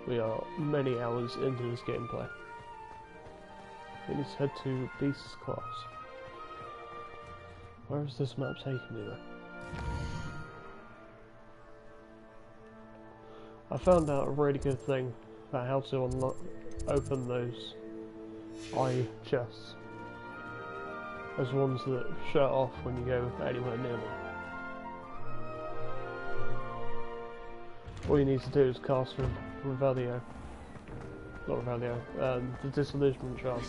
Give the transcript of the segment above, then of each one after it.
We are many hours into this gameplay. We need to head to Beast's Class. Where is this map taking me though? I found out a really good thing about how to open those eye chests. Those ones that shut off when you go anywhere near them. All you need to do is cast Revelio. Not Revelio, the Disillusionment Charm.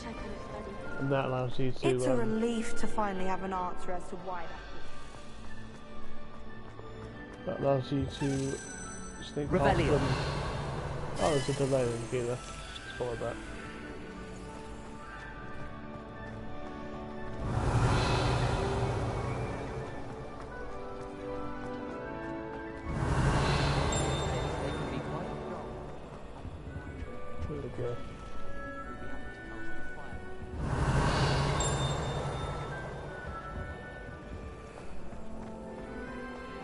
And that allows you to... It's a relief to finally have an answer as to why that allows you to sneak past Revelio. them. Oh, there's a delay in the there. Let's follow that. There we go.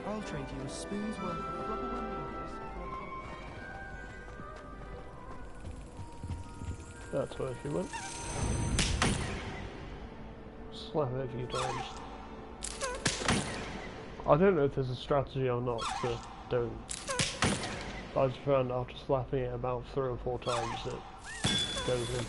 I'll trade you a spoon's worth of rubber band That's where she went. Slap it a few times. I don't know if there's a strategy or not to do. I just found after slapping it about 3 or 4 times it goes in.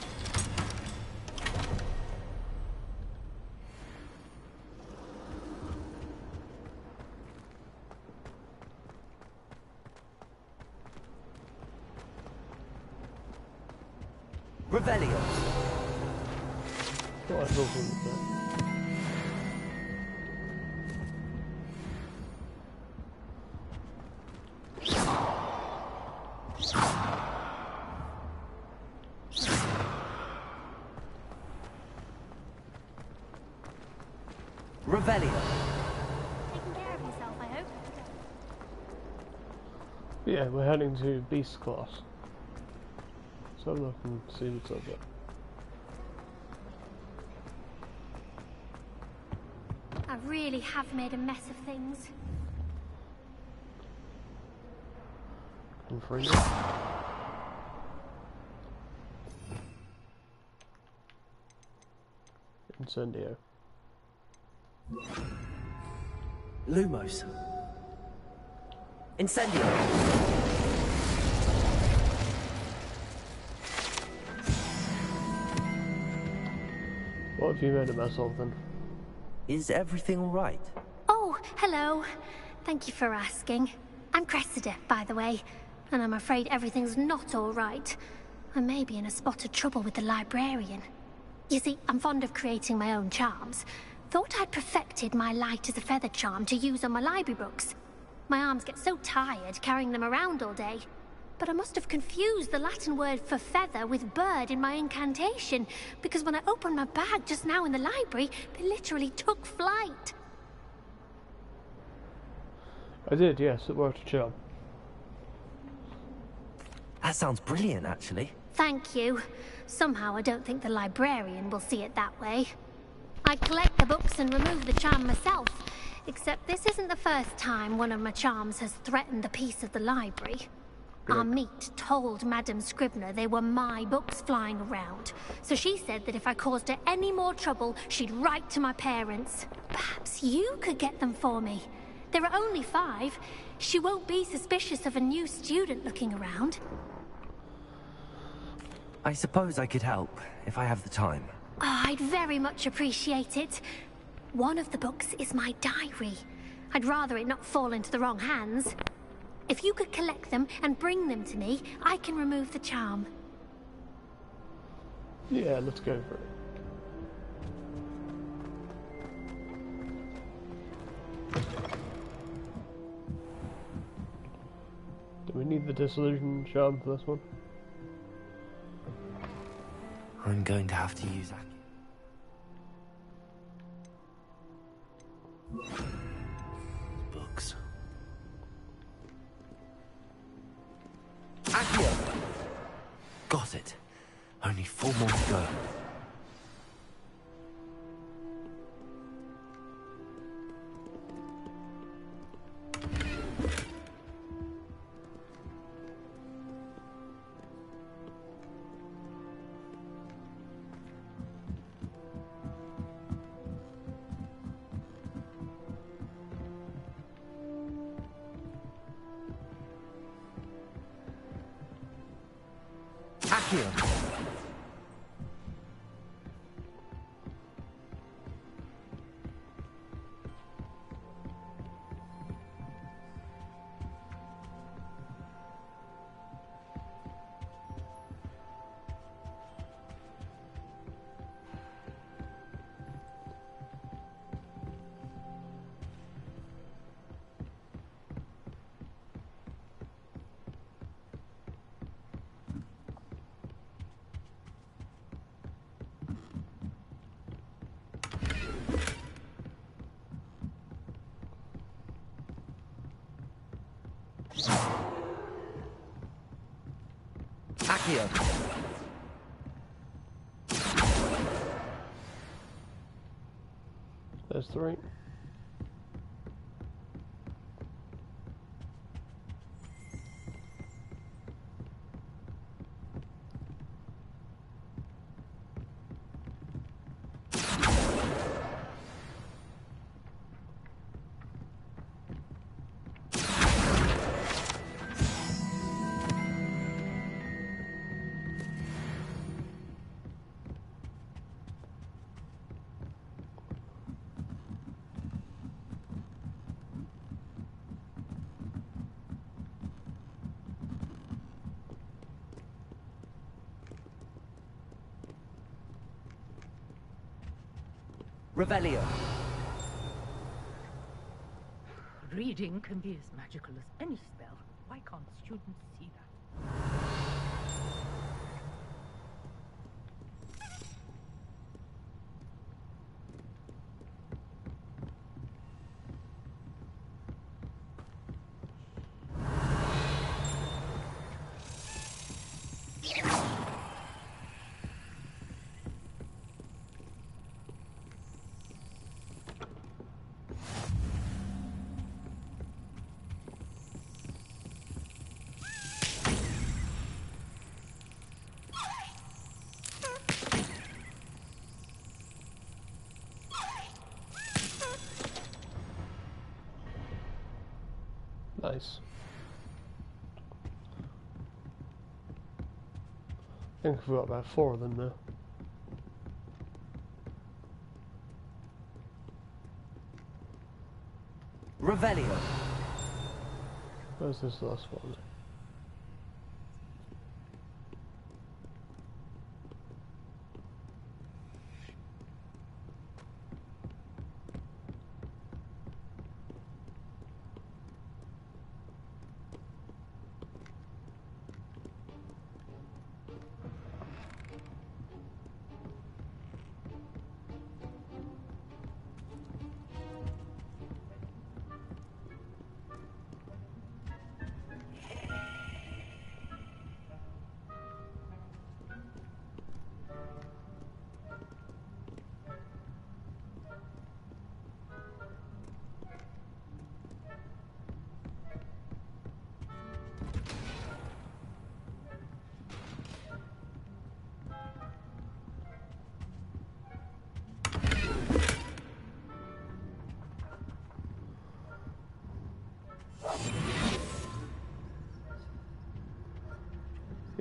Revelio. What I thought was that. Revelio. Taking care of yourself, I hope. Yeah, we're heading to Beast Class. So look and see what's up there. I really have made a mess of things. And free. Incendio. Lumos. Incendio. What have you made a mess of then? Is everything all right? Oh, hello. Thank you for asking. I'm Cressida, by the way, and I'm afraid everything's not all right. I may be in a spot of trouble with the librarian. You see, I'm fond of creating my own charms. Thought I'd perfected my light as a feather charm to use on my library books. My arms get so tired carrying them around all day. But I must have confused the Latin word for feather with bird in my incantation, because when I opened my bag just now in the library, they literally took flight. I did, yes, it worked a charm. That sounds brilliant, actually. Thank you. Somehow I don't think the librarian will see it that way. I collect the books and remove the charm myself, except this isn't the first time one of my charms has threatened the peace of the library. Great. Our meet told Madame Scribner they were my books flying around, so she said that if I caused her any more trouble, she'd write to my parents. Perhaps you could get them for me. There are only 5. She won't be suspicious of a new student looking around. I suppose I could help, if I have the time. Oh, I'd very much appreciate it. One of the books is my diary. I'd rather it not fall into the wrong hands. If you could collect them and bring them to me, I can remove the charm. Yeah, let's go for it. Do we need the disillusion charm for this one? I'm going to have to use that. Books. Accio! Got it. Only 4 more to go. Accio. Accio. There's 3. Revelio. Reading can be as magical as any spell. Why can't students see that? Nice. I think we've got about 4 of them now. Revelio. Where's this last one?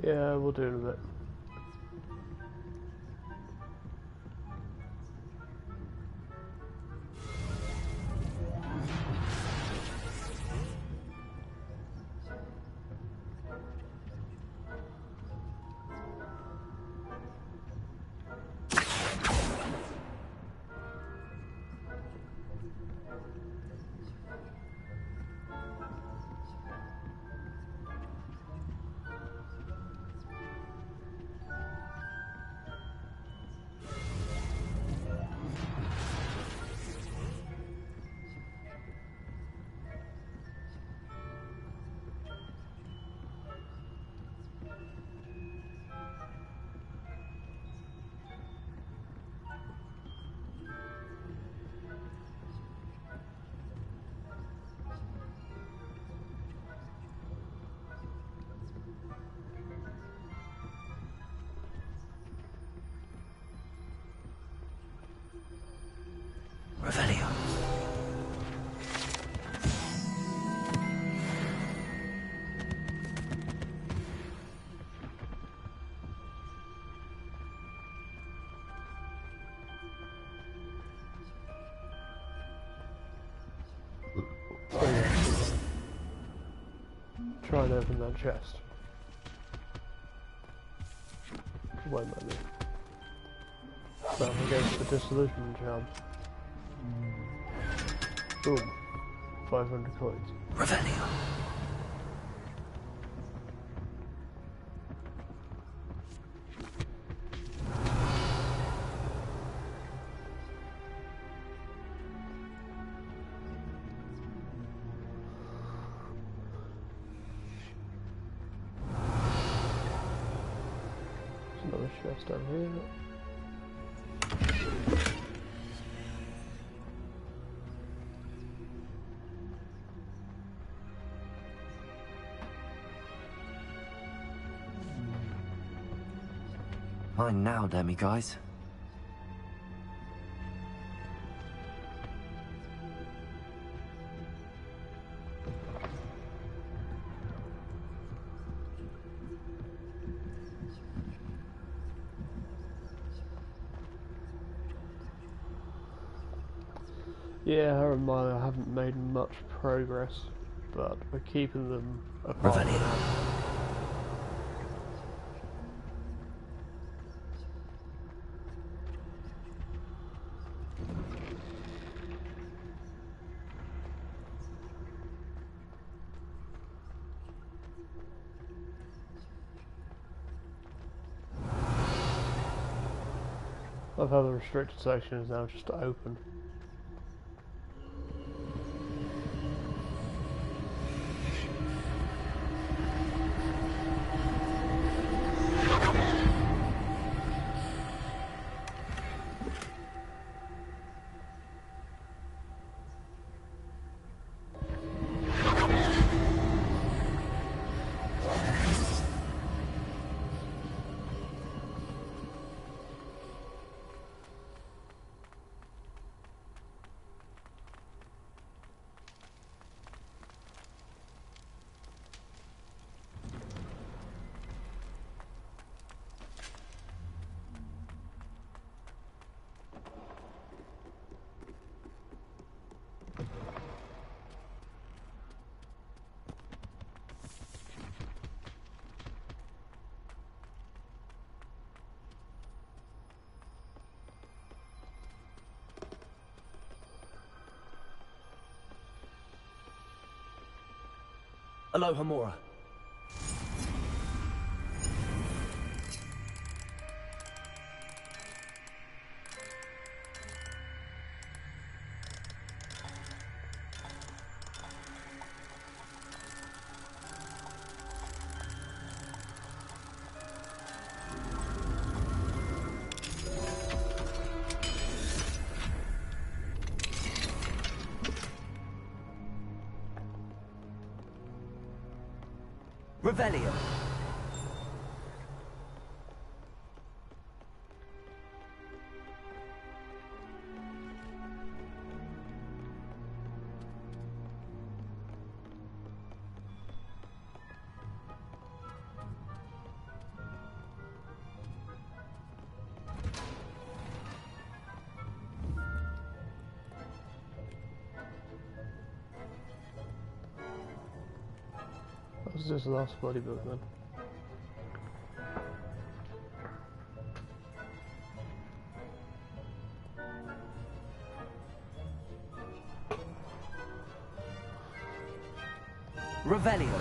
Yeah, we'll do it in a bit. try and open that chest. It won't let me. So I'm against the dissolution charm. Boom. 500 coins. Revelio. Another chest down here. Mine now, Demi guys. Yeah, I remind I haven't made much progress, but we're keeping them apart for now. I've had the restricted section is now just open. Aloha Mora. Revelio. What's this last bloody book then? Revelio.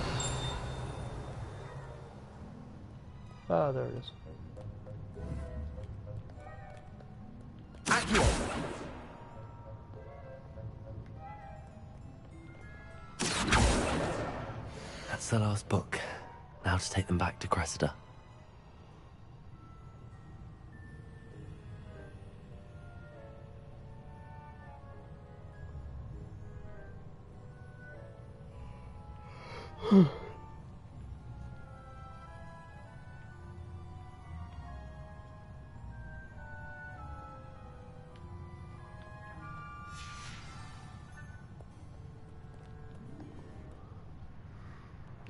Ah, there it is. Accio. That's the last book. Now to take them back to Cressida.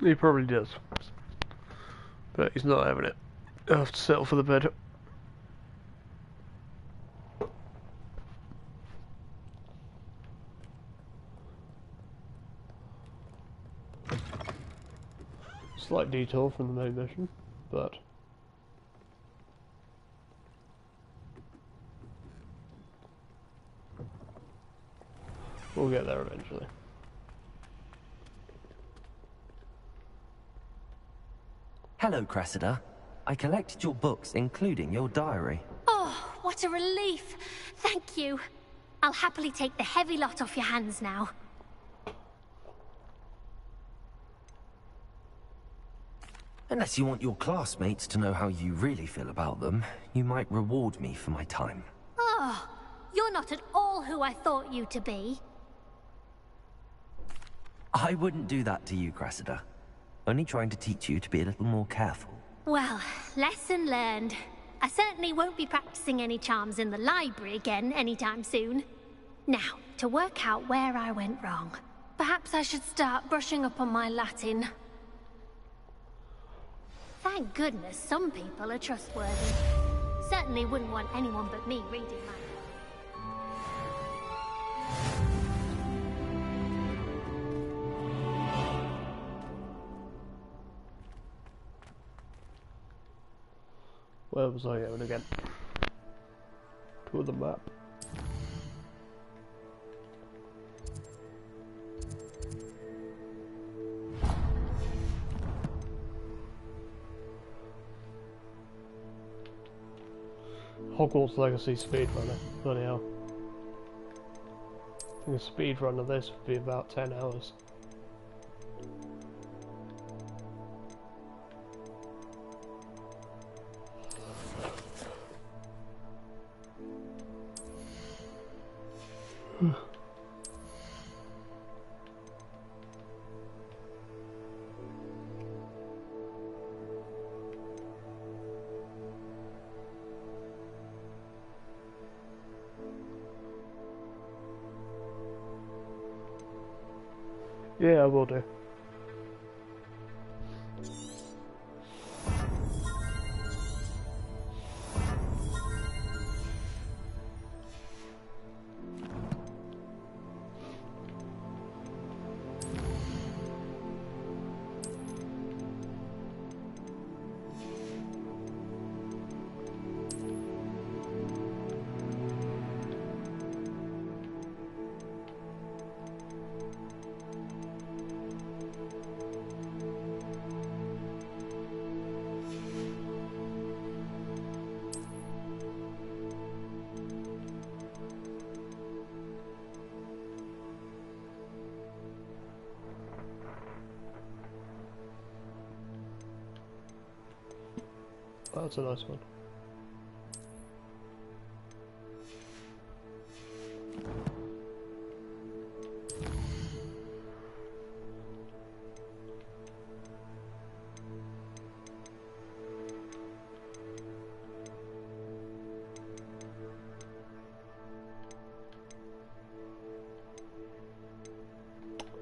He probably does. But he's not having it. I'll have to settle for the bed. Slight detour from the main mission, but we'll get there eventually. Hello, Cressida. I collected your books, including your diary. Oh, what a relief. Thank you. I'll happily take the heavy lot off your hands now. Unless you want your classmates to know how you really feel about them, you might reward me for my time. Oh, you're not at all who I thought you to be. I wouldn't do that to you, Cressida. Only trying to teach you to be a little more careful. Well, lesson learned. I certainly won't be practicing any charms in the library again anytime soon. Now, to work out where I went wrong. Perhaps I should start brushing up on my Latin. Thank goodness some people are trustworthy. Certainly wouldn't want anyone but me reading my... Where was I going again? To the map. Hogwarts Legacy speedrunner. Bloody hell. I think a speedrun of this would be about 10 hours. Yeah, I will do. That's a nice one.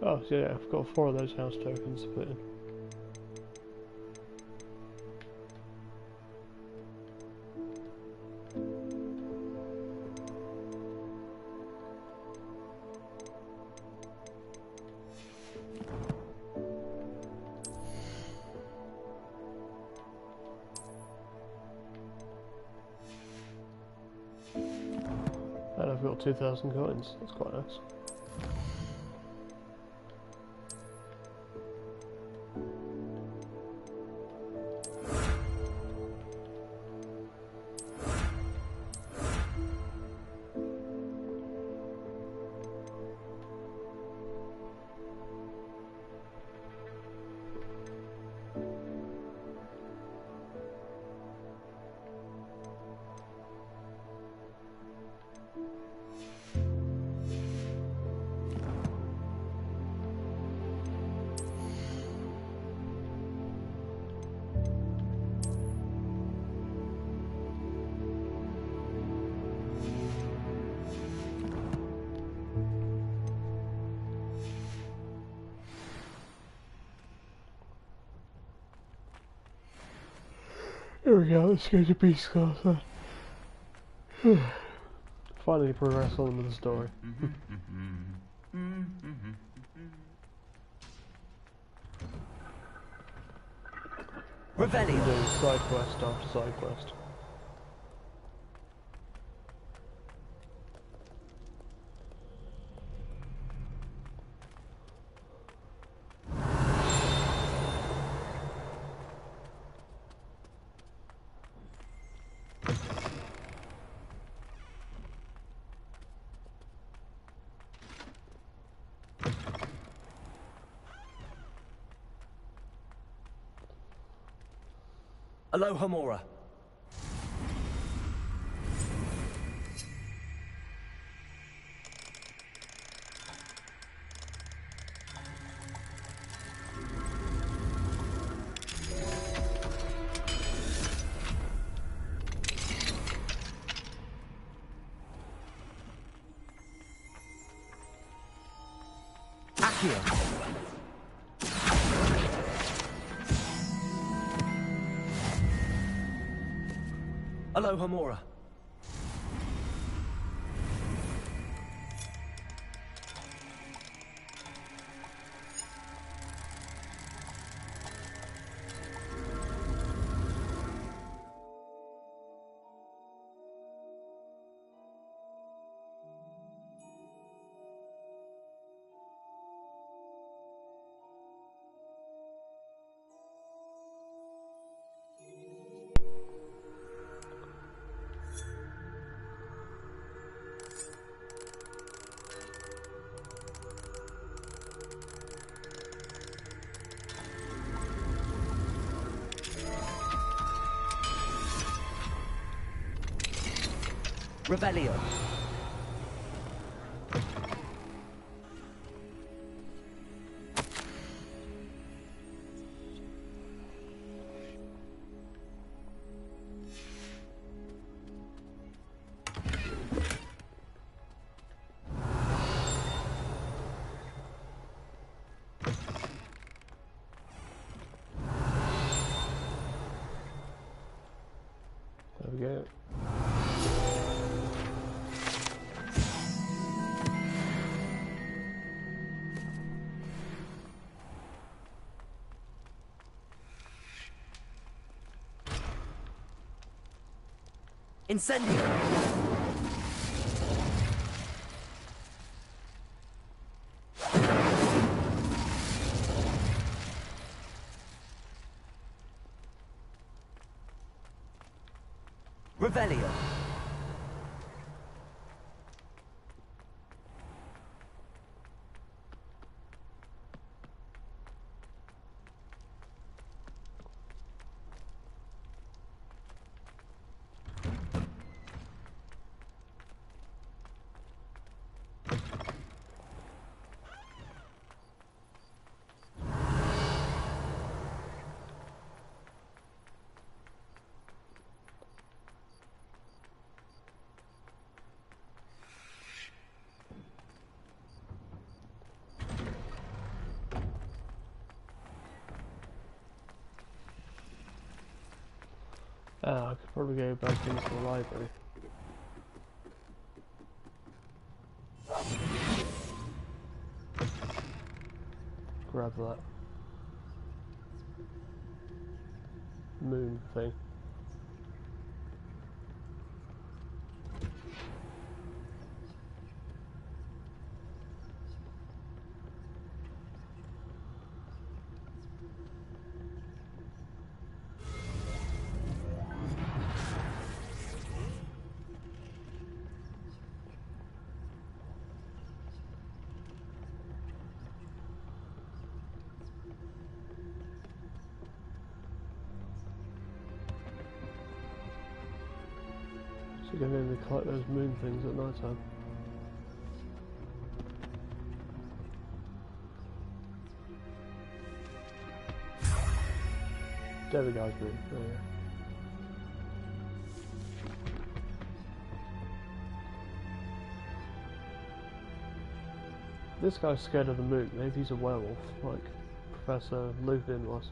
Oh, so yeah, I've got 4 of those house tokens to put in. And I've got 2,000 coins, that's quite nice. Here we go, let's go to Beast Class then. Finally progress on with the story. Revelio. Do side quest after side quest. Aloha Mora. Accio. Aloha Mora. Revelio. There we go. Incendio. Revelio. I could probably go back into the library. Grab that moon thing. So you can only collect those moon things at night time. There we go, moon. There we go. This guy's scared of the moon. Maybe he's a werewolf, like Professor Lupin was.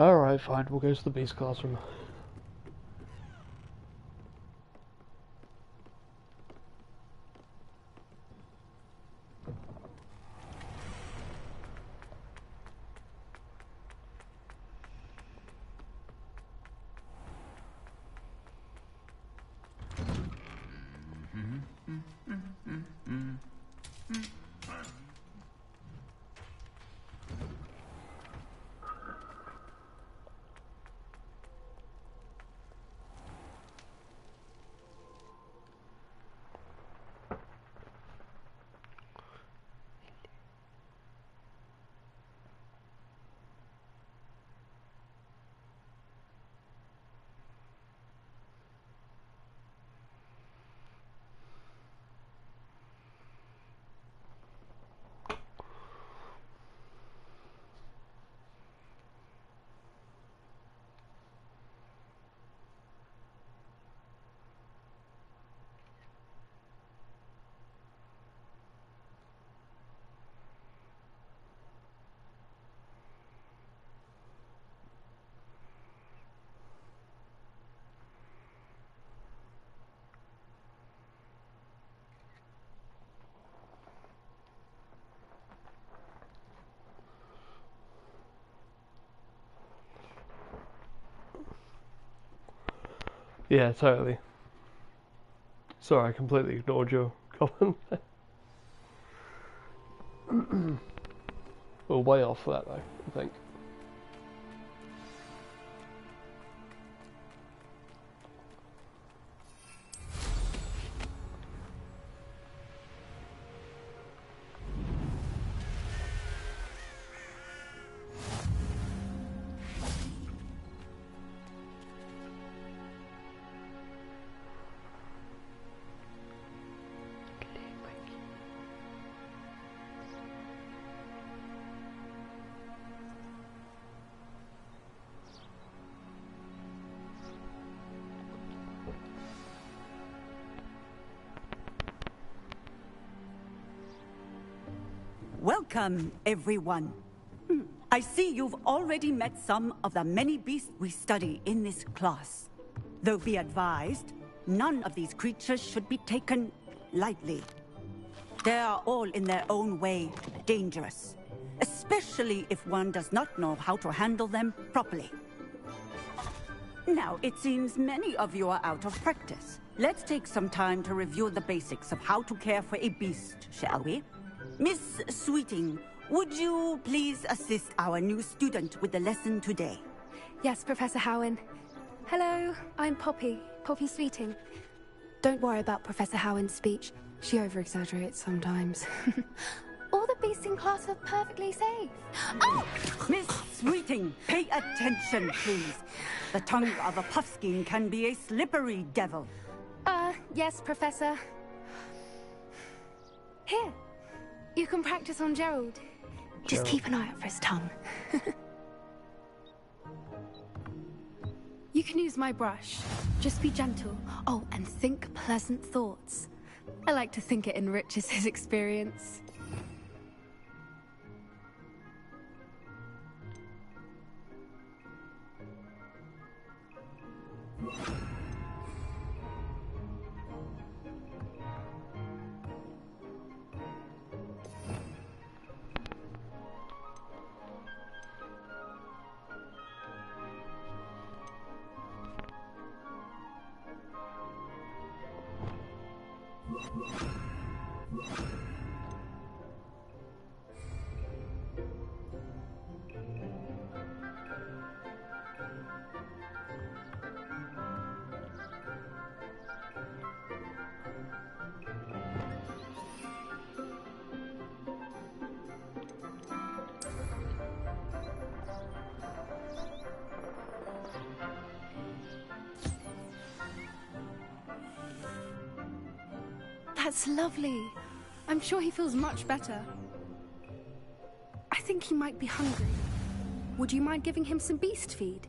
Alright, fine, we'll go to the beast classroom. Yeah, totally. Sorry, I completely ignored your comment. We're way off for that though, I think. Welcome, everyone. I see you've already met some of the many beasts we study in this class. Though be advised, none of these creatures should be taken lightly. They are all in their own way dangerous, especially if one does not know how to handle them properly. Now, it seems many of you are out of practice. Let's take some time to review the basics of how to care for a beast, shall we? Miss Sweeting, would you please assist our new student with the lesson today? Yes, Professor Howen. Hello, I'm Poppy Sweeting. Don't worry about Professor Howen's speech. She over-exaggerates sometimes. All the beasts in class are perfectly safe. Oh! Miss Sweeting, pay attention, please. The tongue of a puffskein can be a slippery devil. Yes, Professor. Here. You can practice on Gerald. Just keep an eye out for his tongue. You can use my brush. Just be gentle. Oh, and think pleasant thoughts. I like to think it enriches his experience. That's lovely. I'm sure he feels much better. I think he might be hungry. Would you mind giving him some beast feed?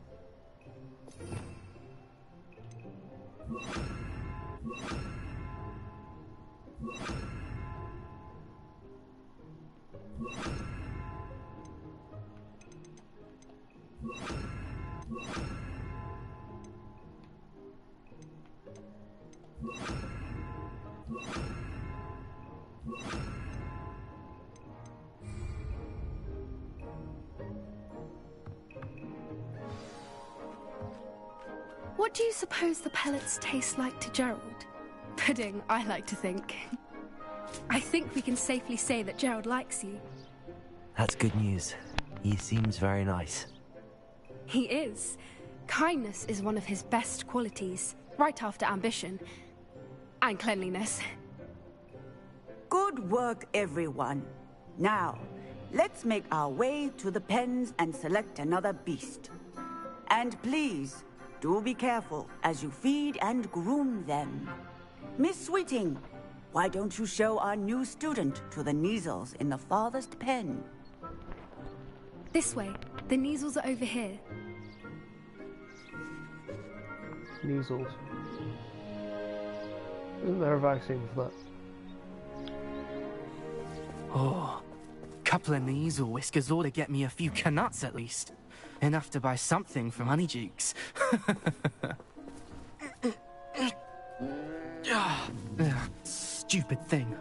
What do you suppose the pellets taste like to Gerald? Pudding, I like to think. I think we can safely say that Gerald likes you. That's good news. He seems very nice. He is. Kindness is one of his best qualities, right after ambition. And cleanliness. Good work, everyone. Now, let's make our way to the pens and select another beast. And please, do be careful as you feed and groom them. Miss Sweeting, why don't you show our new student to the Kneazles in the farthest pen? This way. The Kneazles are over here. Measles. Isn't there a vaccine for that? Oh, couple of Kneazle whiskers ought to get me a few canuts at least. Enough to buy something from Honeydukes. Stupid thing.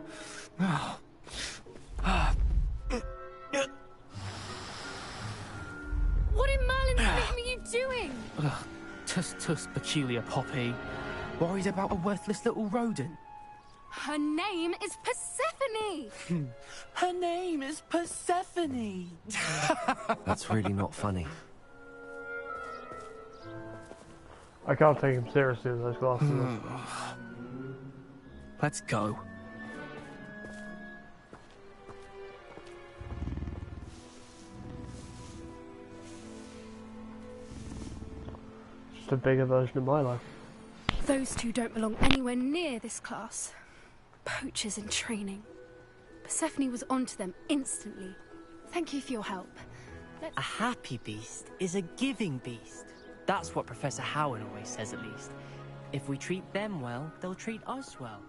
What in Merlin's name are you doing? Tuss, peculiar Poppy. Worried about a worthless little rodent? Her name is Persephone! Her name is Persephone! That's really not funny. I can't take him seriously with those glasses. Let's go. Just a bigger version of my life. Those two don't belong anywhere near this class. Poachers in training. Persephone was onto them instantly. Thank you for your help. A happy beast is a giving beast. That's what Professor Howard always says, at least. If we treat them well, they'll treat us well.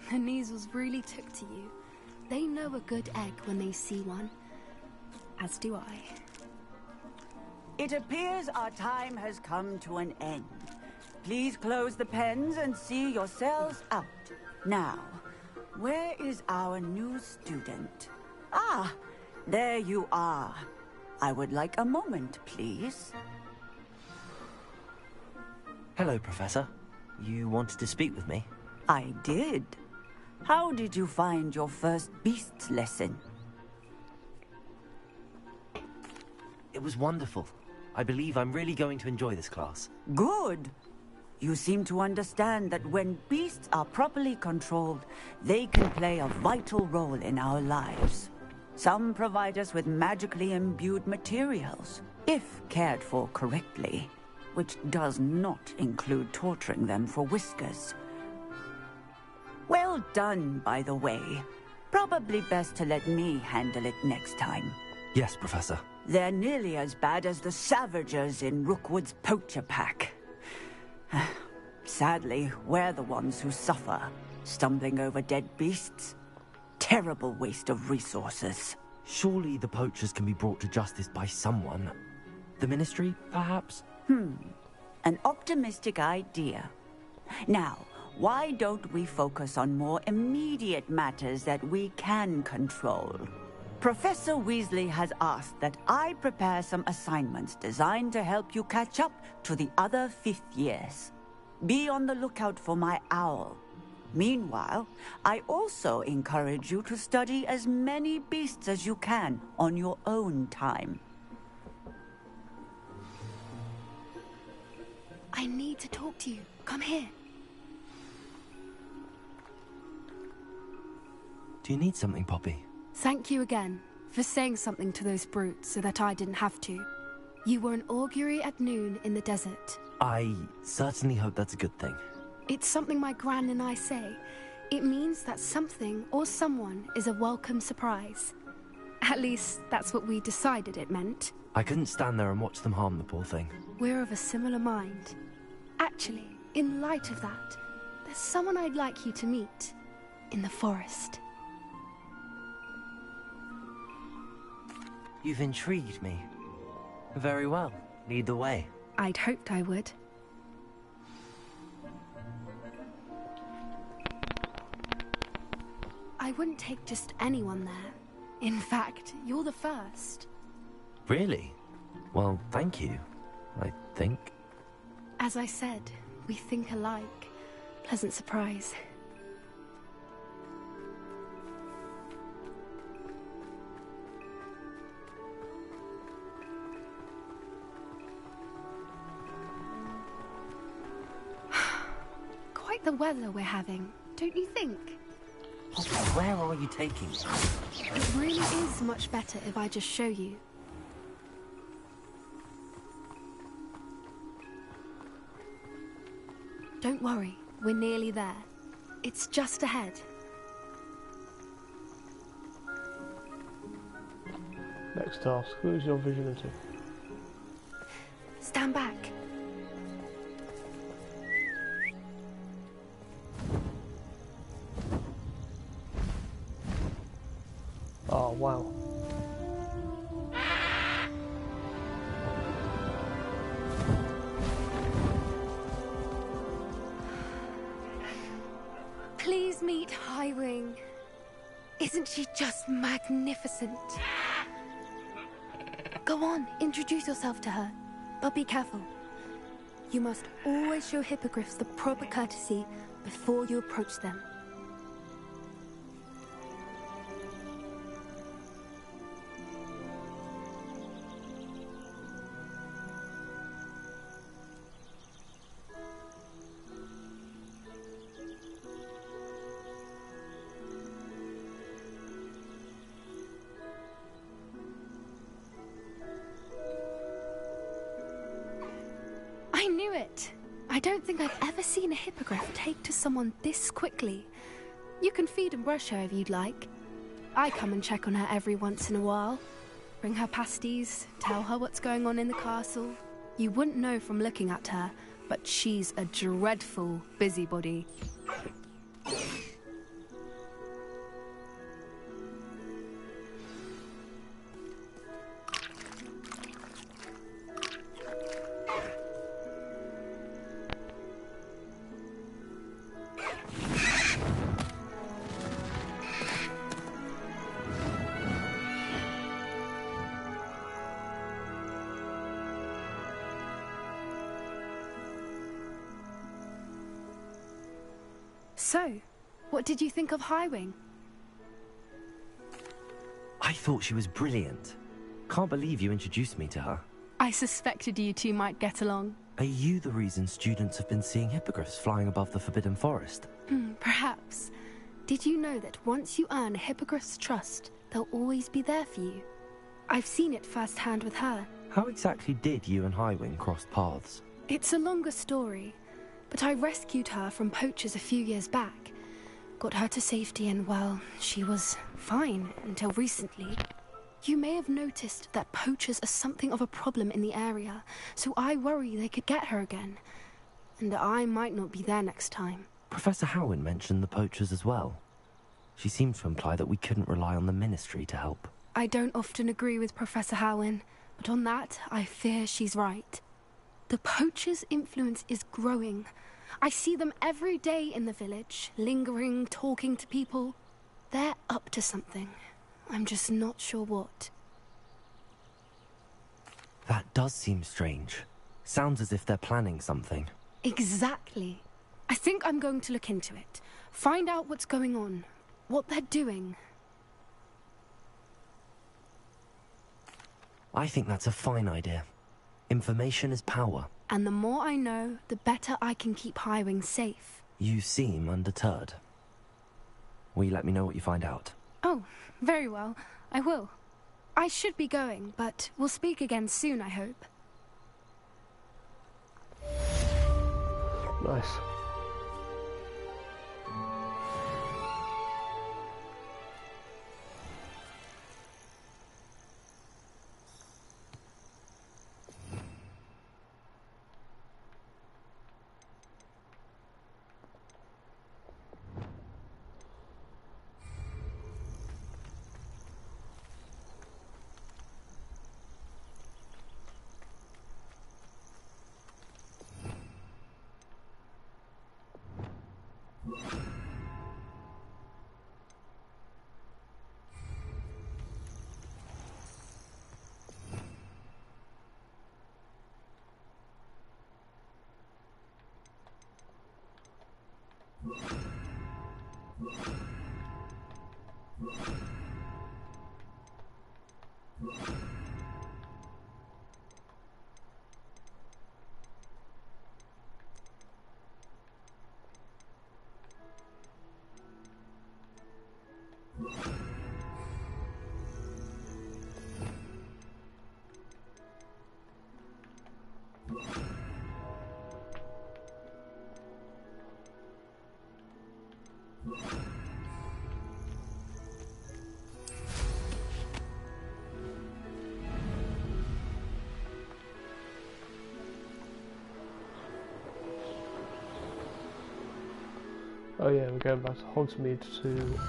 The Kneazles really took to you. They know a good egg when they see one. As do I. It appears our time has come to an end. Please close the pens and see yourselves out. Now, where is our new student? Ah, there you are. I would like a moment, please. Hello, Professor. You wanted to speak with me? I did. How did you find your first beasts lesson? It was wonderful. I believe I'm really going to enjoy this class. Good. You seem to understand that when beasts are properly controlled, they can play a vital role in our lives. Some provide us with magically imbued materials, if cared for correctly, which does not include torturing them for whiskers. Well done, by the way. Probably best to let me handle it next time. Yes, Professor. They're nearly as bad as the Savagers in Rookwood's poacher pack. Sadly, we're the ones who suffer, stumbling over dead beasts. Terrible waste of resources. Surely the poachers can be brought to justice by someone. The Ministry, perhaps? An optimistic idea. Now, why don't we focus on more immediate matters that we can control? Professor Weasley has asked that I prepare some assignments designed to help you catch up to the other 5th years. Be on the lookout for my owl. Meanwhile, I also encourage you to study as many beasts as you can on your own time. I need to talk to you. Come here. Do you need something, Poppy? Thank you again for saying something to those brutes so that I didn't have to. You were an augury at noon in the desert. I certainly hope that's a good thing. It's something my gran and I say. It means that something or someone is a welcome surprise. At least, that's what we decided it meant. I couldn't stand there and watch them harm the poor thing. We're of a similar mind. Actually, in light of that, there's someone I'd like you to meet. In the forest. You've intrigued me. Very well. Lead the way. I'd hoped I would. I wouldn't take just anyone there. In fact, you're the first. Really? Well, thank you, I think. As I said, we think alike. Pleasant surprise. Quite the weather we're having, don't you think? Where are you taking me? It really is much better if I just show you. Don't worry, we're nearly there. It's just ahead. Next task, lose your virginity. Stand back. Oh, wow. Please meet Highwing. Isn't she just magnificent? Go on, introduce yourself to her. But be careful. You must always show hippogriffs the proper courtesy before you approach them. I knew it! I don't think I've ever seen a hippogriff take to someone this quickly. You can feed and brush her if you'd like. I come and check on her every once in a while. Bring her pasties, tell her what's going on in the castle. You wouldn't know from looking at her, but she's a dreadful busybody. So, what did you think of Highwing? I thought she was brilliant. Can't believe you introduced me to her. I suspected you two might get along. Are you the reason students have been seeing hippogriffs flying above the Forbidden Forest? Perhaps. Did you know that once you earn a hippogriff's trust, they'll always be there for you? I've seen it firsthand with her. How exactly did you and Highwing cross paths? It's a longer story, but I rescued her from poachers a few years back. Got her to safety and, well, she was fine until recently. You may have noticed that poachers are something of a problem in the area, so I worry they could get her again. And I might not be there next time. Professor Howin mentioned the poachers as well. She seemed to imply that we couldn't rely on the Ministry to help. I don't often agree with Professor Howin, but on that, I fear she's right. The poachers' influence is growing. I see them every day in the village, lingering, talking to people. They're up to something. I'm just not sure what. That does seem strange. Sounds as if they're planning something. Exactly. I think I'm going to look into it. Find out what's going on, what they're doing. I think that's a fine idea. Information is power. And the more I know, the better I can keep Highwing safe. You seem undeterred. Will you let me know what you find out? Oh, very well. I will. I should be going, but we'll speak again soon, I hope. Nice. Oh yeah, we're going back to Hogsmeade to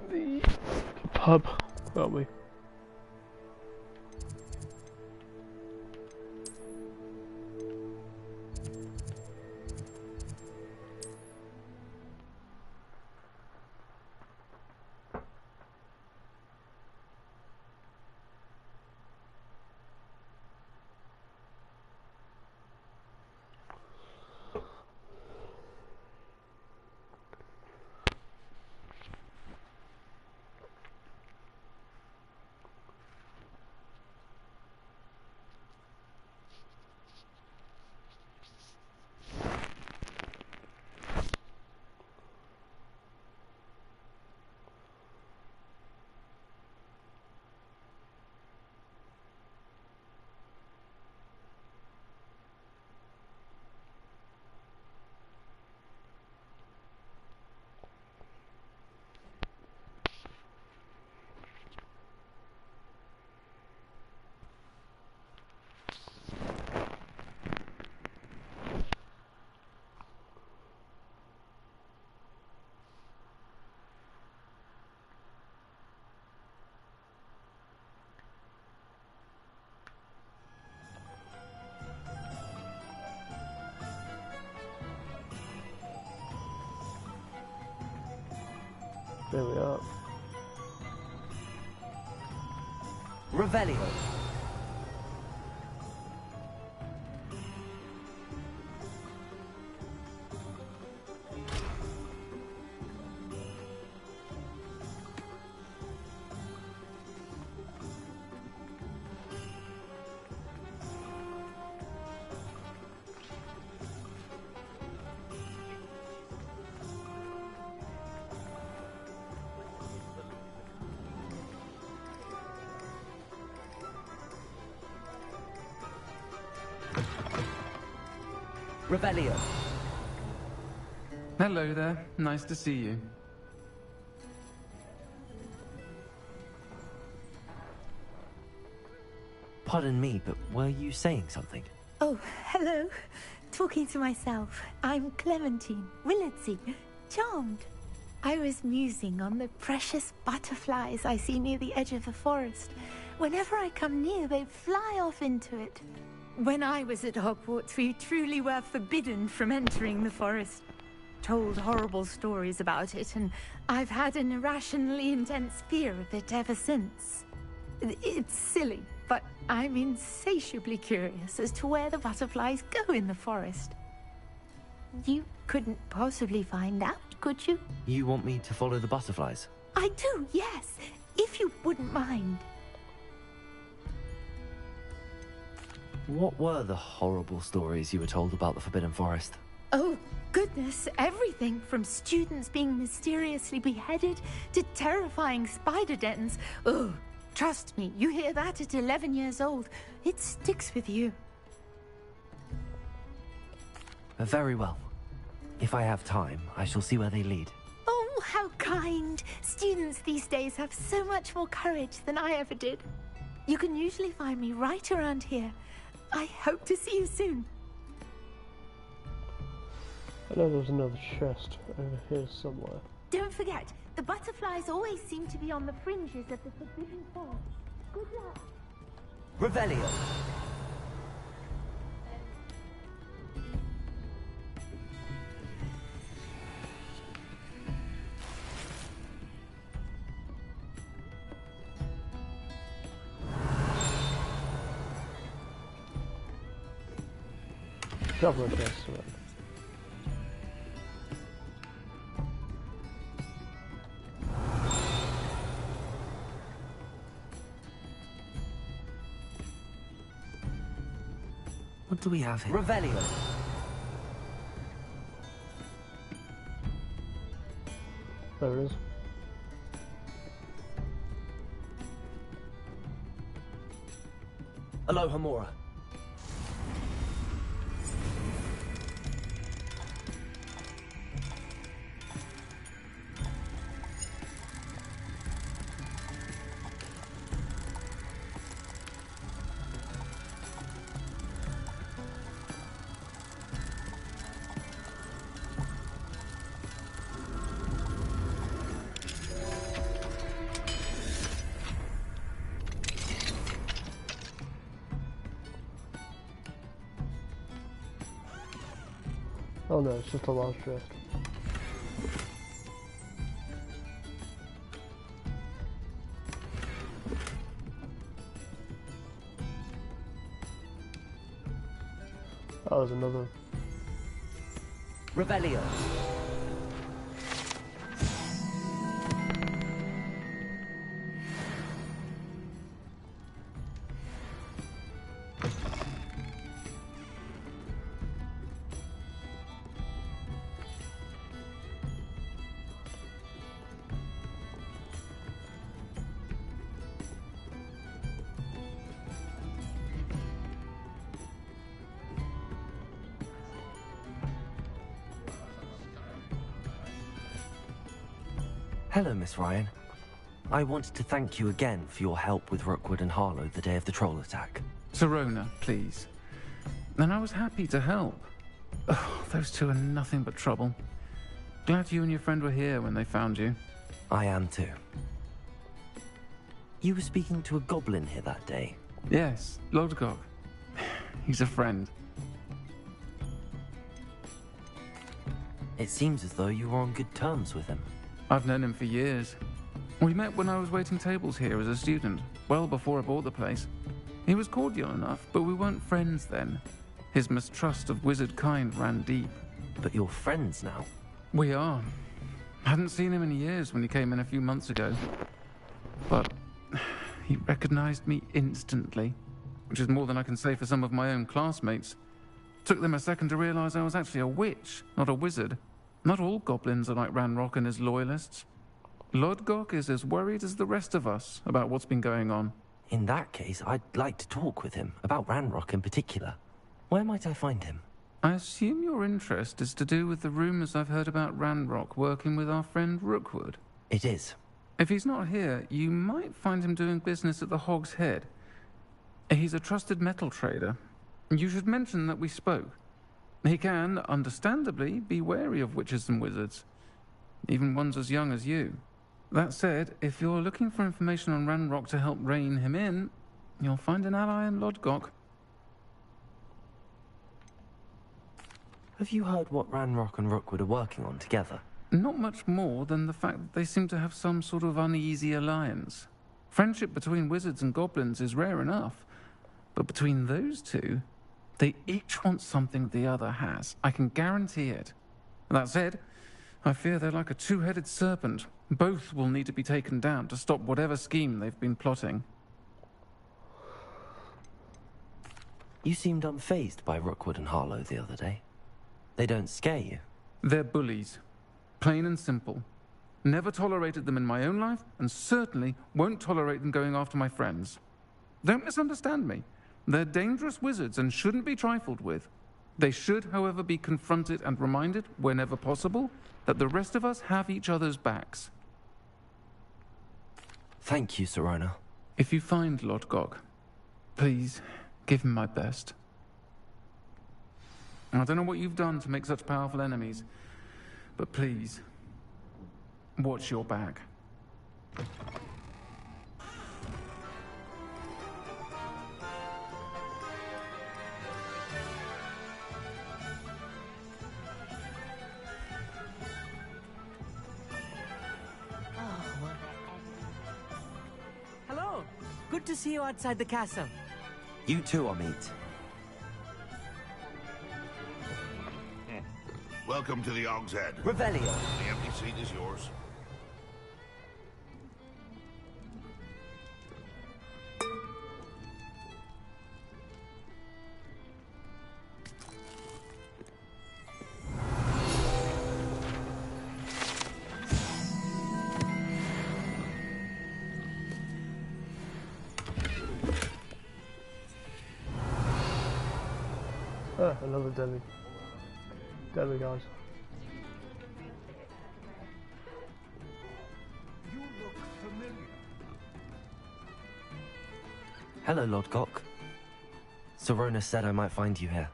the pub, aren't we? There we are. Revelio. Revelio. Hello there. Nice to see you. Pardon me, but were you saying something? Oh, hello. Talking to myself. I'm Clementine, Willardsey, charmed. I was musing on the precious butterflies I see near the edge of the forest. Whenever I come near, they fly off into it. When I was at Hogwarts, we truly were forbidden from entering the forest. Told horrible stories about it, and I've had an irrationally intense fear of it ever since. It's silly, but I'm insatiably curious as to where the butterflies go in the forest. You couldn't possibly find out, could you? You want me to follow the butterflies? I do, yes, if you wouldn't mind. What were the horrible stories you were told about the Forbidden Forest? Oh, goodness, everything from students being mysteriously beheaded to terrifying spider dens. Oh, trust me, you hear that at 11 years old, it sticks with you. Very well. If I have time, I shall see where they lead. Oh, how kind. Students these days have so much more courage than I ever did. You can usually find me right around here. I hope to see you soon. I know there's another chest over here somewhere. Don't forget, the butterflies always seem to be on the fringes of the Forbidden Forest. Good luck. Revelio. Couple of chests around. What do we have here? Revelio. There it is. Alohomora. Oh no, it's just a large drift. Oh, there's another. Revelio. Hello, Miss Ryan. I wanted to thank you again for your help with Rookwood and Harlow the day of the troll attack. Sirona, please. And I was happy to help. Oh, those two are nothing but trouble. Glad you and your friend were here when they found you. I am too. You were speaking to a goblin here that day? Yes, Lodgok. He's a friend. It seems as though you were on good terms with him. I've known him for years. We met when I was waiting tables here as a student, well before I bought the place. He was cordial enough, but we weren't friends then. His mistrust of wizard kind ran deep. But you're friends now? We are. Hadn't seen him in years when he came in a few months ago. But he recognized me instantly, which is more than I can say for some of my own classmates. Took them a second to realize I was actually a witch, not a wizard. Not all goblins are like Ranrock and his loyalists. Lodgok is as worried as the rest of us about what's been going on. In that case, I'd like to talk with him, about Ranrock in particular. Where might I find him? I assume your interest is to do with the rumors I've heard about Ranrock working with our friend Rookwood. It is. If he's not here, you might find him doing business at the Hog's Head. He's a trusted metal trader. You should mention that we spoke. He can, understandably, be wary of witches and wizards, even ones as young as you. That said, if you're looking for information on Ranrock to help rein him in, you'll find an ally in Lodgok. Have you heard what Ranrock and Rookwood are working on together? Not much more than the fact that they seem to have some sort of uneasy alliance. Friendship between wizards and goblins is rare enough, but between those two, they each want something the other has. I can guarantee it. That said, I fear they're like a two-headed serpent. Both will need to be taken down to stop whatever scheme they've been plotting. You seemed unfazed by Rookwood and Harlow the other day. They don't scare you? They're bullies. Plain and simple. Never tolerated them in my own life, and certainly won't tolerate them going after my friends. Don't misunderstand me. They're dangerous wizards and shouldn't be trifled with. They should, however, be confronted and reminded, whenever possible, that the rest of us have each other's backs. Thank you, Sirona. If you find Lodgok, please give him my best. I don't know what you've done to make such powerful enemies, but please, watch your back. Hello. Good to see you outside the castle. You too, Amit. Welcome to the Hog's Head. Revelio. The empty seat is yours. Another demiguise. You look familiar. Hello, Lord Gok. Serona said I might find you here.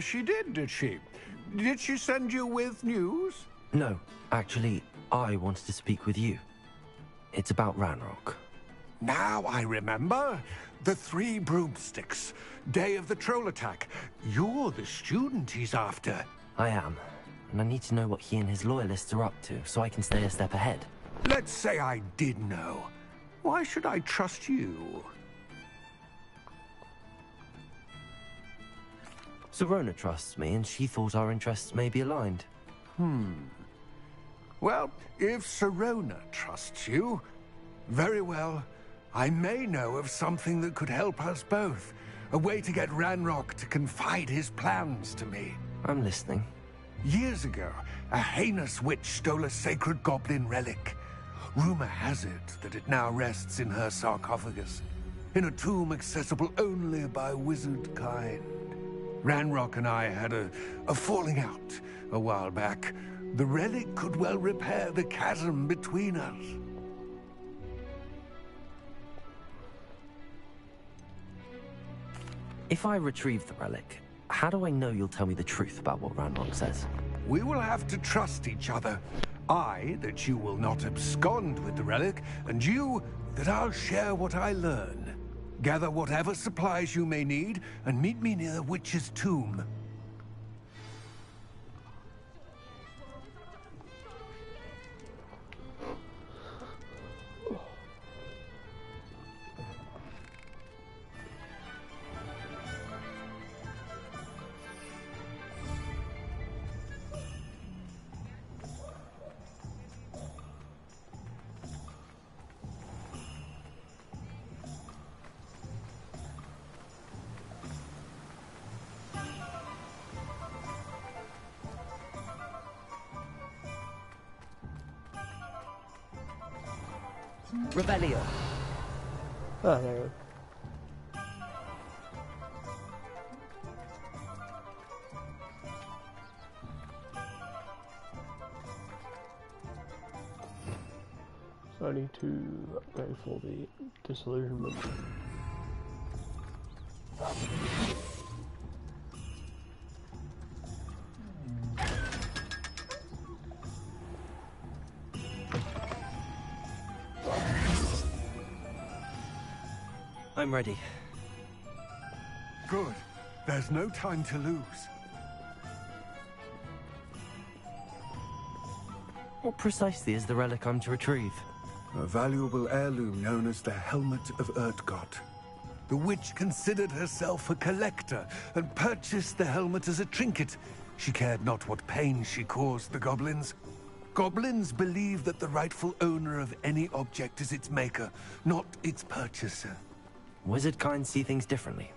She did, did she? Did she send you with news? No, actually, I wanted to speak with you. It's about Ranrock. Now I remember. The 3 broomsticks. Day of the troll attack. You're the student he's after. I am. And I need to know what he and his loyalists are up to, so I can stay a step ahead. Let's say I did know. Why should I trust you? Serona trusts me, and she thought our interests may be aligned. Well, if Serona trusts you, very well. I may know of something that could help us both. A way to get Ranrock to confide his plans to me. I'm listening. Years ago, a heinous witch stole a sacred goblin relic. Rumor has it that it now rests in her sarcophagus, in a tomb accessible only by wizard kind. Ranrock and I had a falling out a while back. The relic could well repair the chasm between us. If I retrieve the relic, how do I know you'll tell me the truth about what Ranrock says? We will have to trust each other. I, that you will not abscond with the relic, and you, that I'll share what I learn. Gather whatever supplies you may need, and meet me near the witch's tomb. Revelio. Oh, there we go. So I need to go for the disillusionment. I'm ready. Good. There's no time to lose. What precisely is the relic I'm to retrieve? A valuable heirloom known as the Helmet of Urtgott. The witch considered herself a collector and purchased the helmet as a trinket. She cared not what pain she caused the goblins. Goblins believe that the rightful owner of any object is its maker, not its purchaser. Wizard kind see things differently.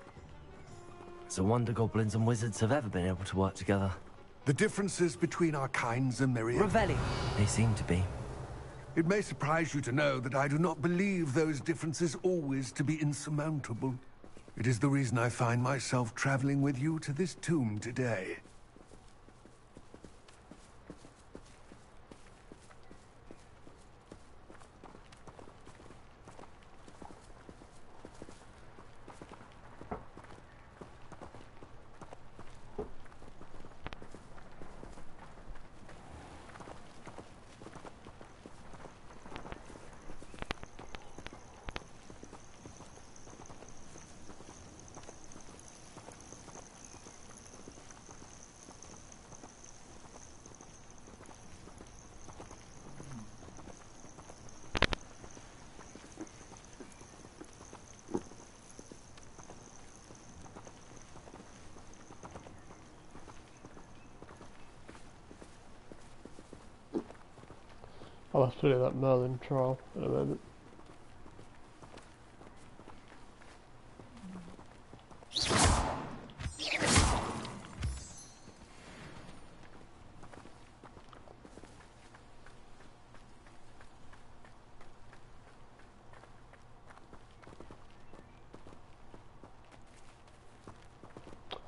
It's a wonder goblins and wizards have ever been able to work together. The differences between our kinds are myriad. Revelio. They seem to be. It may surprise you to know that I do not believe those differences always to be insurmountable. It is the reason I find myself traveling with you to this tomb today. I'll have to do that Merlin trial in a moment.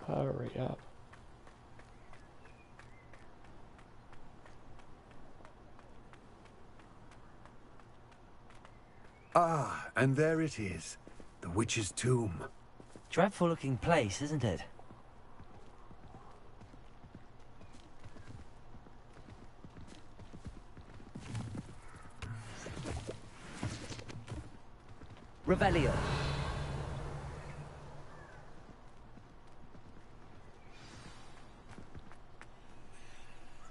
Alright. Hurry up. Ah, and there it is. The witch's tomb. Dreadful looking place, isn't it? Revelio.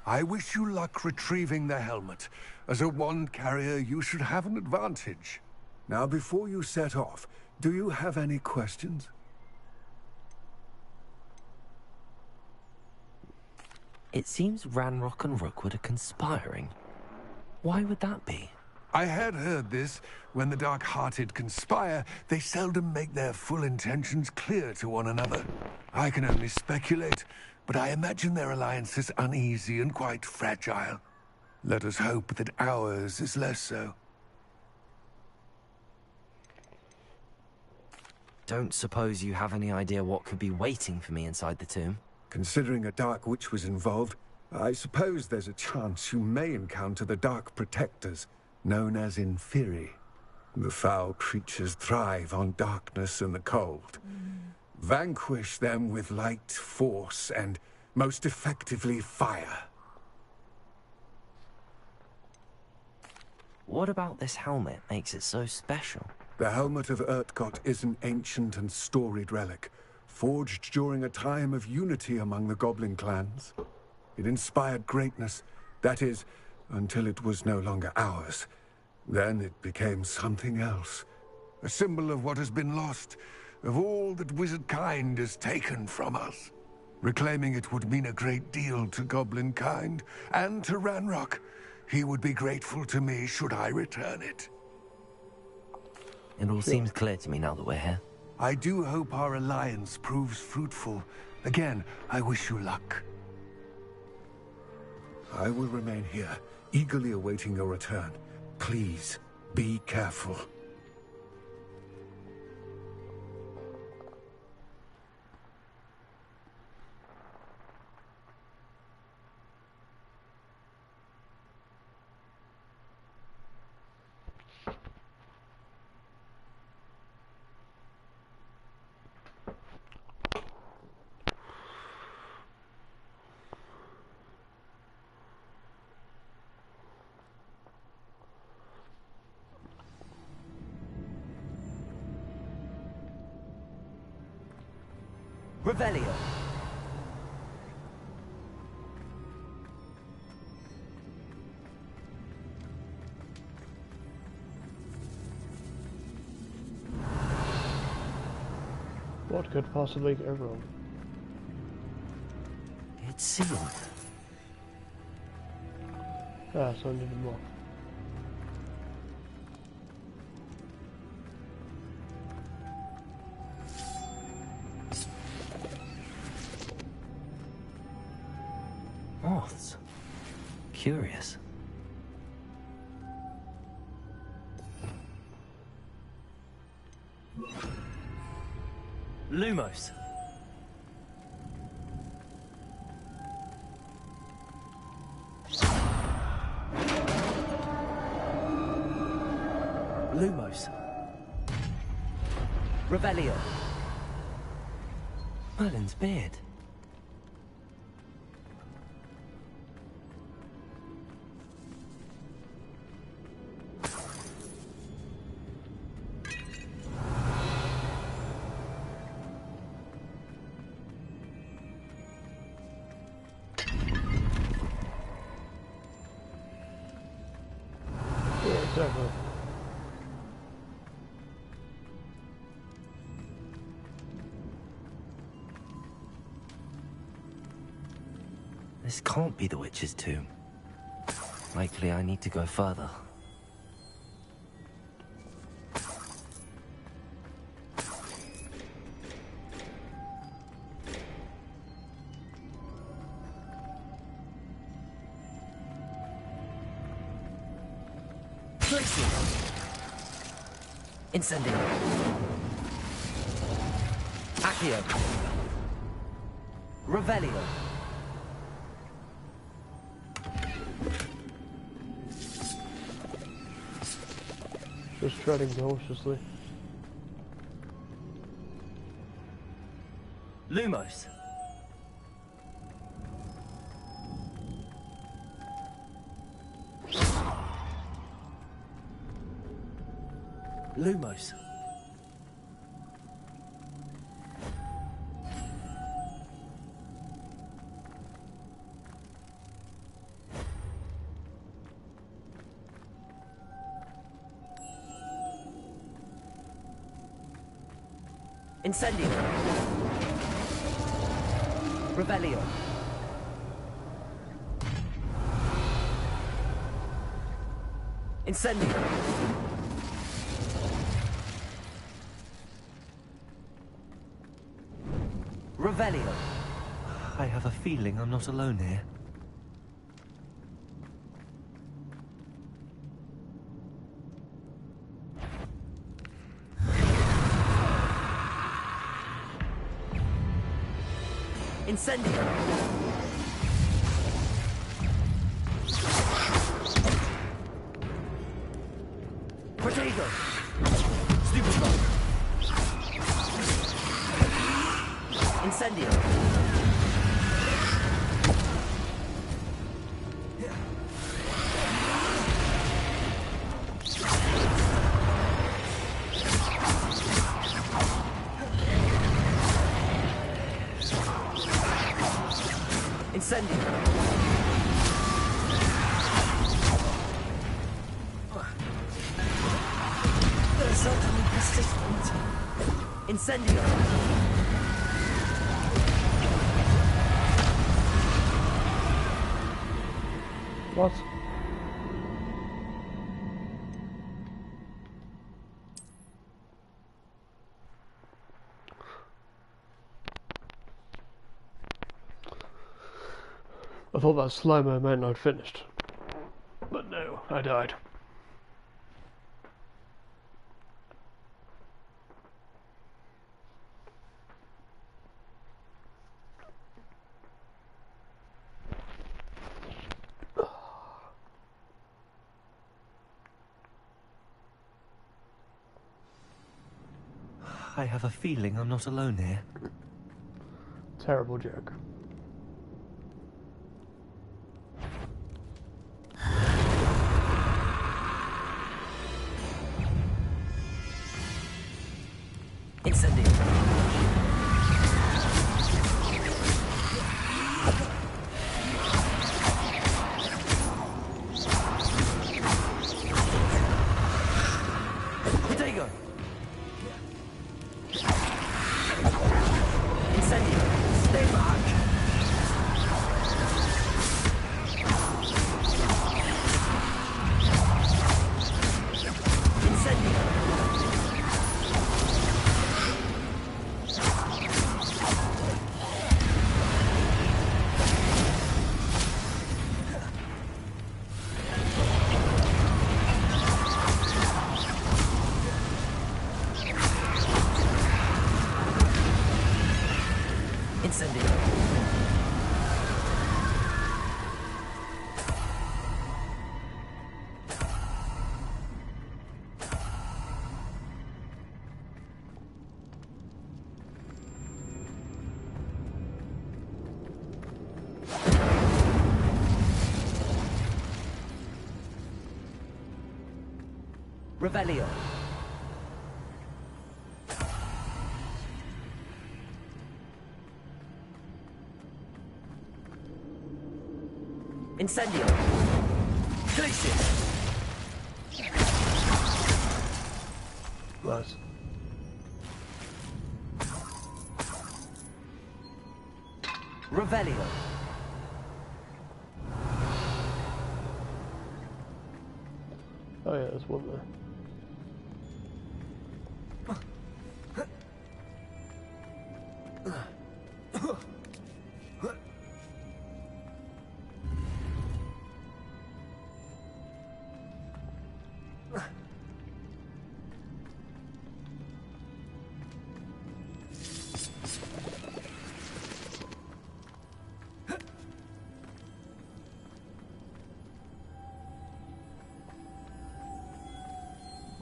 I wish you luck retrieving the helmet. As a wand carrier, you should have an advantage. Now, before you set off, do you have any questions? It seems Ranrock and Rookwood are conspiring. Why would that be? I had heard this. When the dark-hearted conspire, they seldom make their full intentions clear to one another. I can only speculate, but I imagine their alliance is uneasy and quite fragile. Let us hope that ours is less so. Don't suppose you have any idea what could be waiting for me inside the tomb? Considering a Dark Witch was involved, I suppose there's a chance you may encounter the Dark Protectors, known as Inferi. The foul creatures thrive on darkness and the cold. Vanquish them with light, force, and, most effectively, fire. What about this helmet makes it so special? The Helmet of Urtkot is an ancient and storied relic, forged during a time of unity among the goblin clans. It inspired greatness, that is, until it was no longer ours. Then it became something else. A symbol of what has been lost, of all that wizard kind has taken from us. Reclaiming it would mean a great deal to goblin kind, and to Ranrock. He would be grateful to me should I return it. It all seems clear to me now that we're here. I do hope our alliance proves fruitful. Again, I wish you luck. I will remain here, eagerly awaiting your return. Please, be careful. Revelio. What could possibly go wrong? It's sealed. Ah, so I needed more. Moths. Curious. Lumos. Lumos. Revelio. Merlin's beard. This can't be the witch's tomb. Likely I need to go further. Placing. Incendio. Accio. Revelio. Just treading cautiously. Lumos. Lumos. Incendio. Revelio. Incendio. Revelio. I have a feeling I'm not alone here. Incendio. Protego. Stupefy. Incendio. Incendio. They're certainly persistent. Incendio. What? I thought that slow-mo meant I'd finished. But no, I died. I have a feeling I'm not alone here. Terrible joke. Incendio. Protego. Incendio. Stay back. Incendio. Incendio. Revelio. Incendio. Glacius. Nice. Revelio. Oh yeah, there's one there.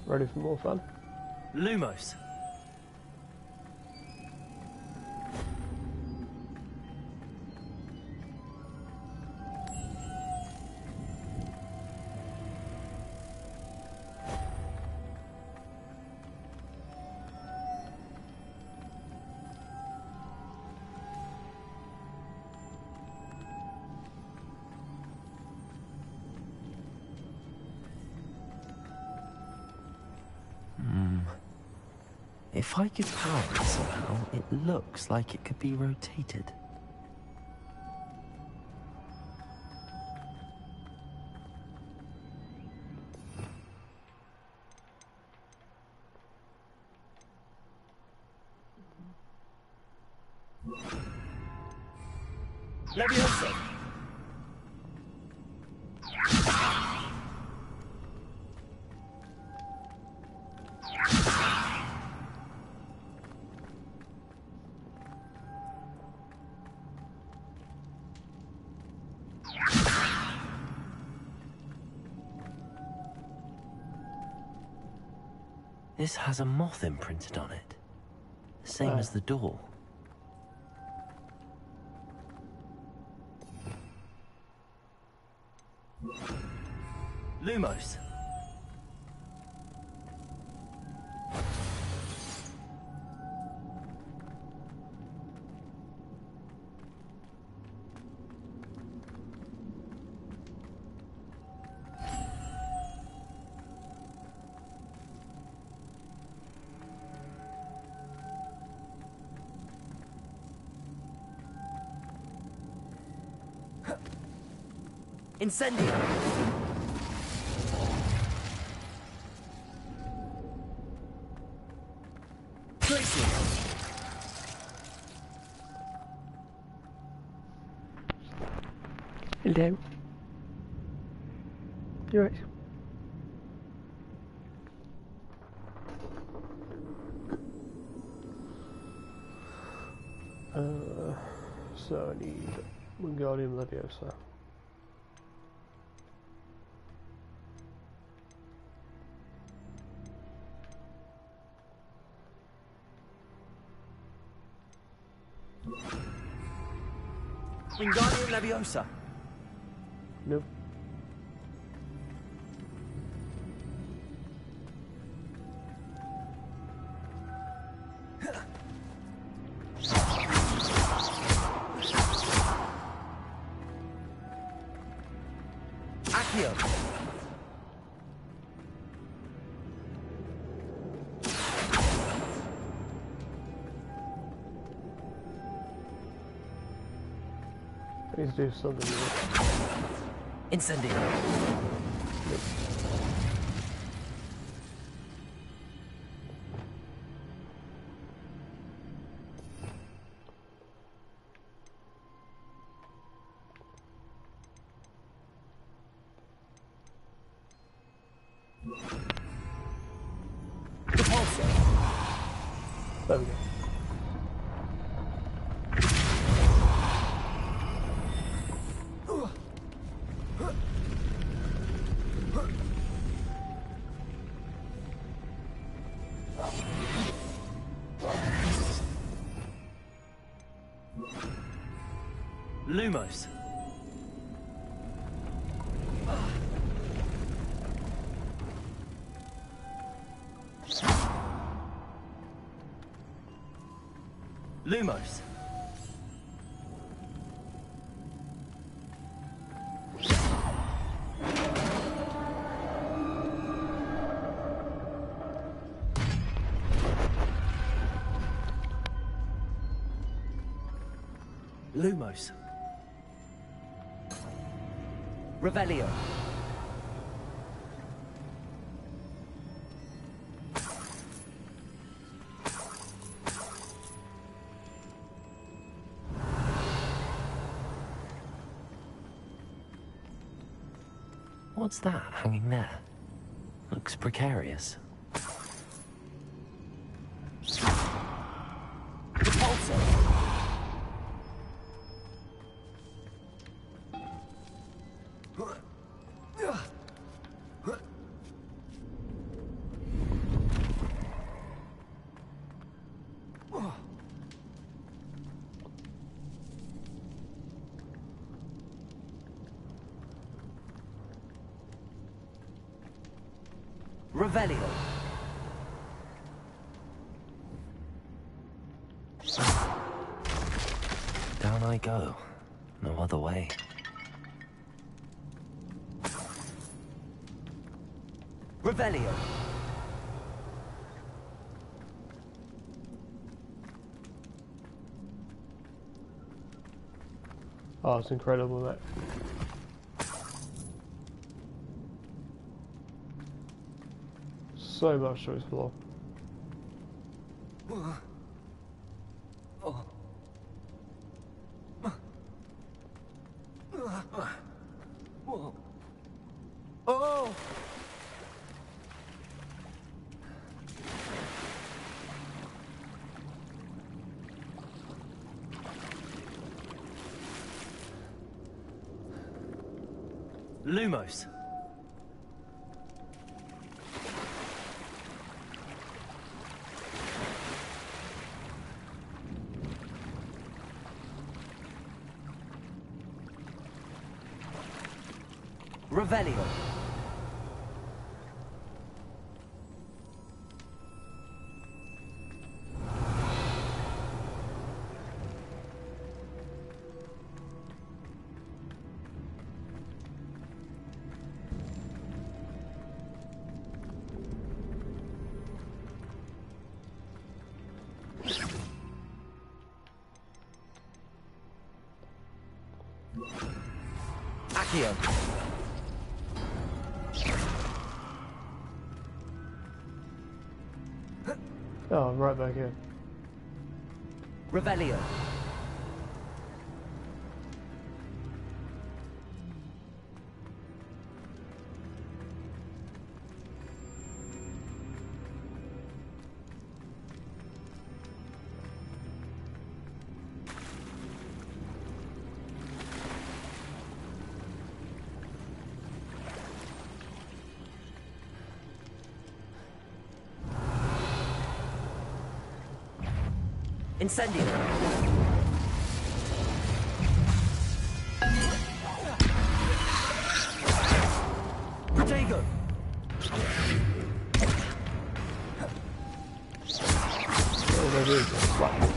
Ready for more fun? Lumos. If I could power it somehow, it looks like it could be rotated. Leviosa. This has a moth imprinted on it. The same as the door. Lumos. Incendio. Hello. You're right. So I need Wingardium Leviosa. Wingardium Leviosa. Nope. Accio. Please do something with it. Incendio. Nope. There we go. Lumos. Lumos. Lumos. Revelio. What's that hanging there? Looks precarious. Revelio. Down I go. No other way. Revelio. Oh, it's incredible, that. So much to explore. Oh! Lumos. Revelio. Accio. Oh, I'm right back here. Revelio. Incendio. Protego. Oh, there is. Wow.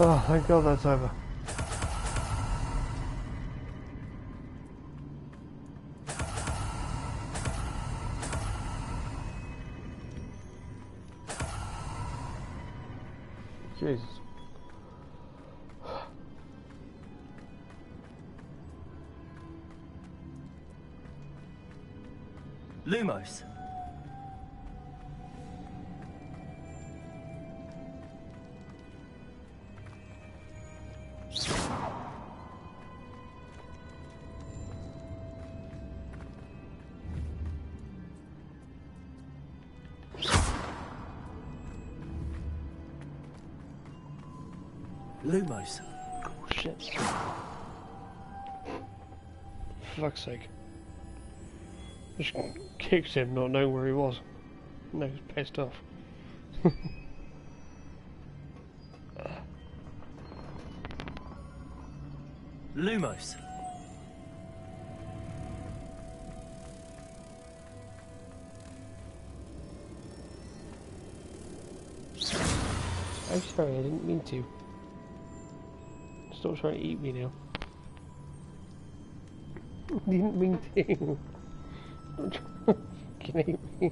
Oh, thank God that's over. Jesus. Lumos. Lumos. Oh, shit. For fuck's sake. Just kicked him not knowing where he was. No, he's pissed off. Lumos. I'm sorry, I didn't mean to. Stop trying to eat me now. Didn't mean to. Don't try to fucking eat me.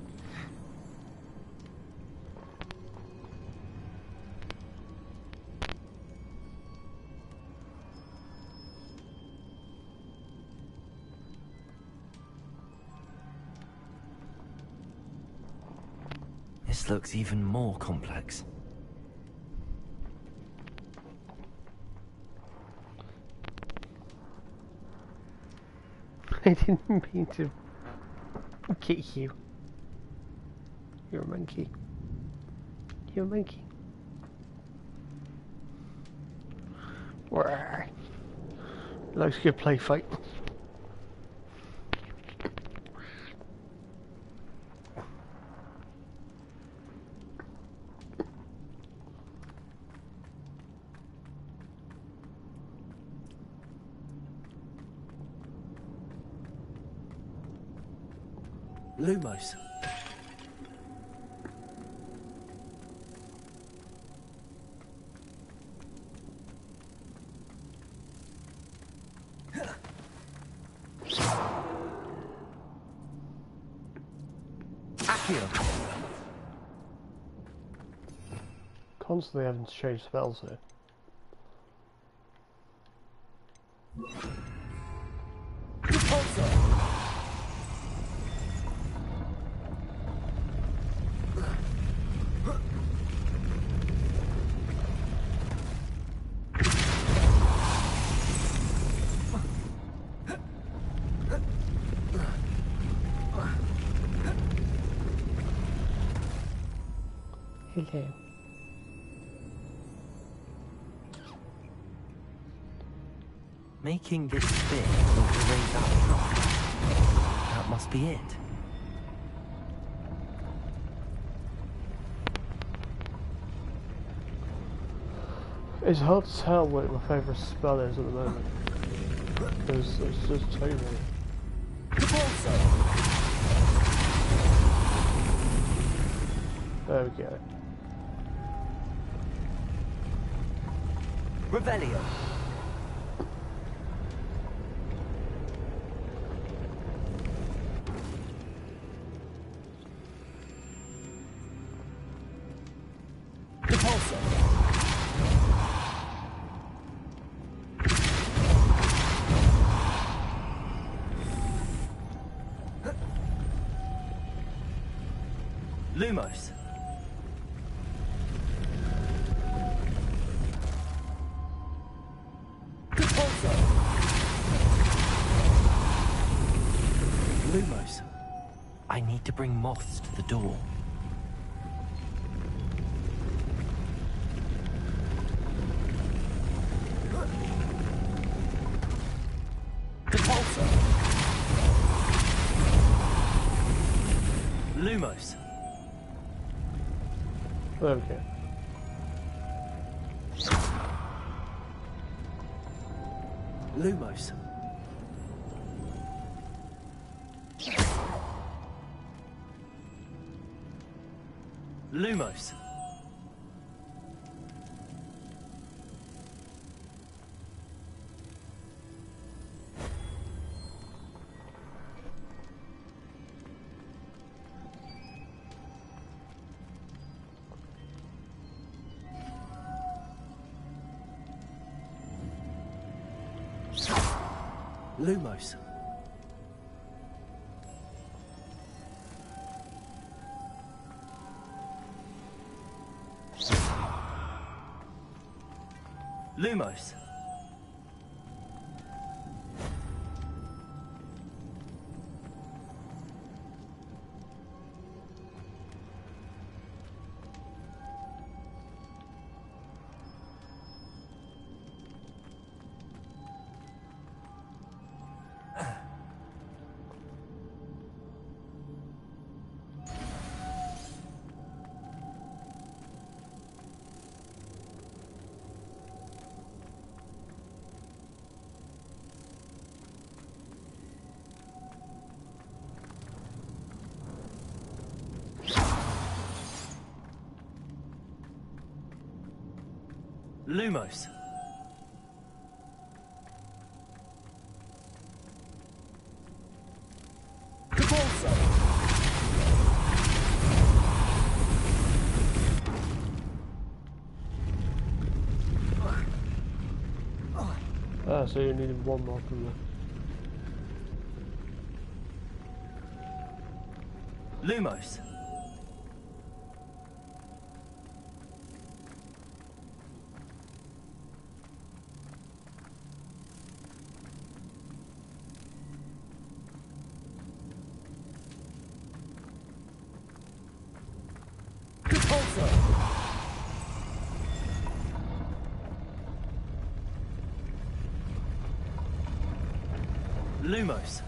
This looks even more complex. I didn't mean to kick you. You're a monkey. You're a monkey. Looks a good play fight. Lumos. Constantly having to change spells here. Hello. Making this big will raise that block. That must be it. It's hard to tell what my favourite spell is at the moment. Because it's just too many. There we go. Revelio. Lumos. Lumos. I need to bring moths to the door. Lumos. Okay. Lumos. Lumos. Lumos. Lumos. Lumos. Ah, so you needed one more from there. Lumos. Lumos.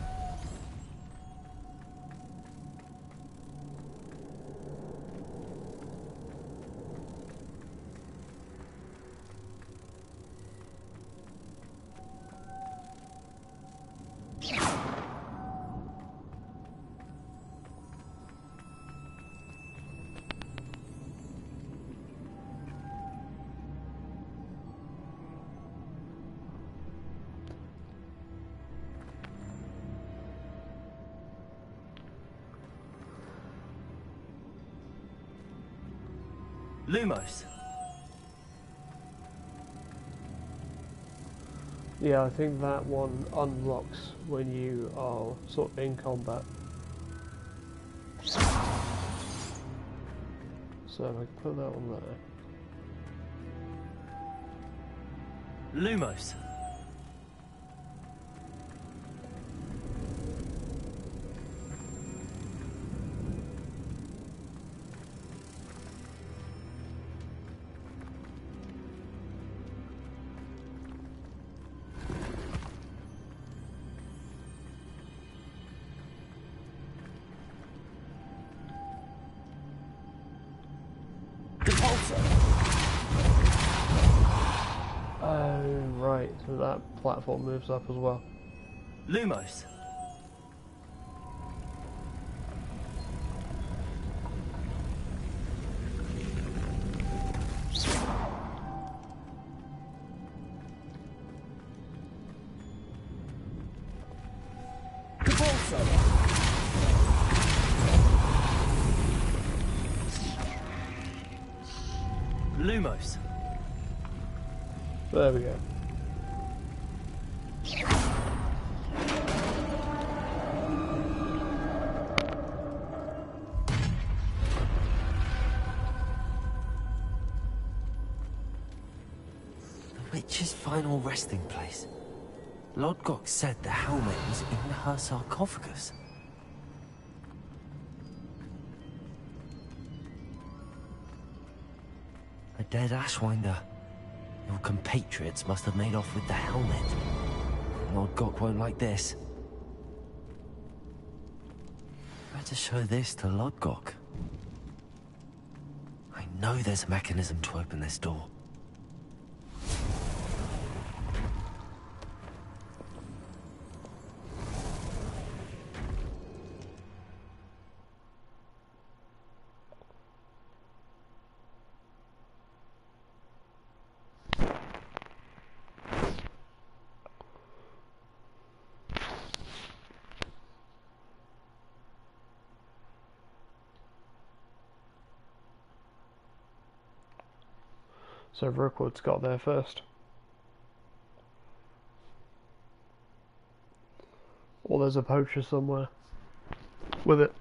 Lumos. Yeah, I think that one unlocks when you are sort of in combat. So I can put that one there. Lumos. Oh, right, so that platform moves up as well. Lumos. Lumos. There we go. The witch's final resting place. Lodgok said the helmet was in her sarcophagus. A dead Ashwinder. Your compatriots must have made off with the helmet. Lodgok won't like this. Better show this to Lodgok. I know there's a mechanism to open this door. So Rookwood's got there first. or there's a poacher somewhere with it.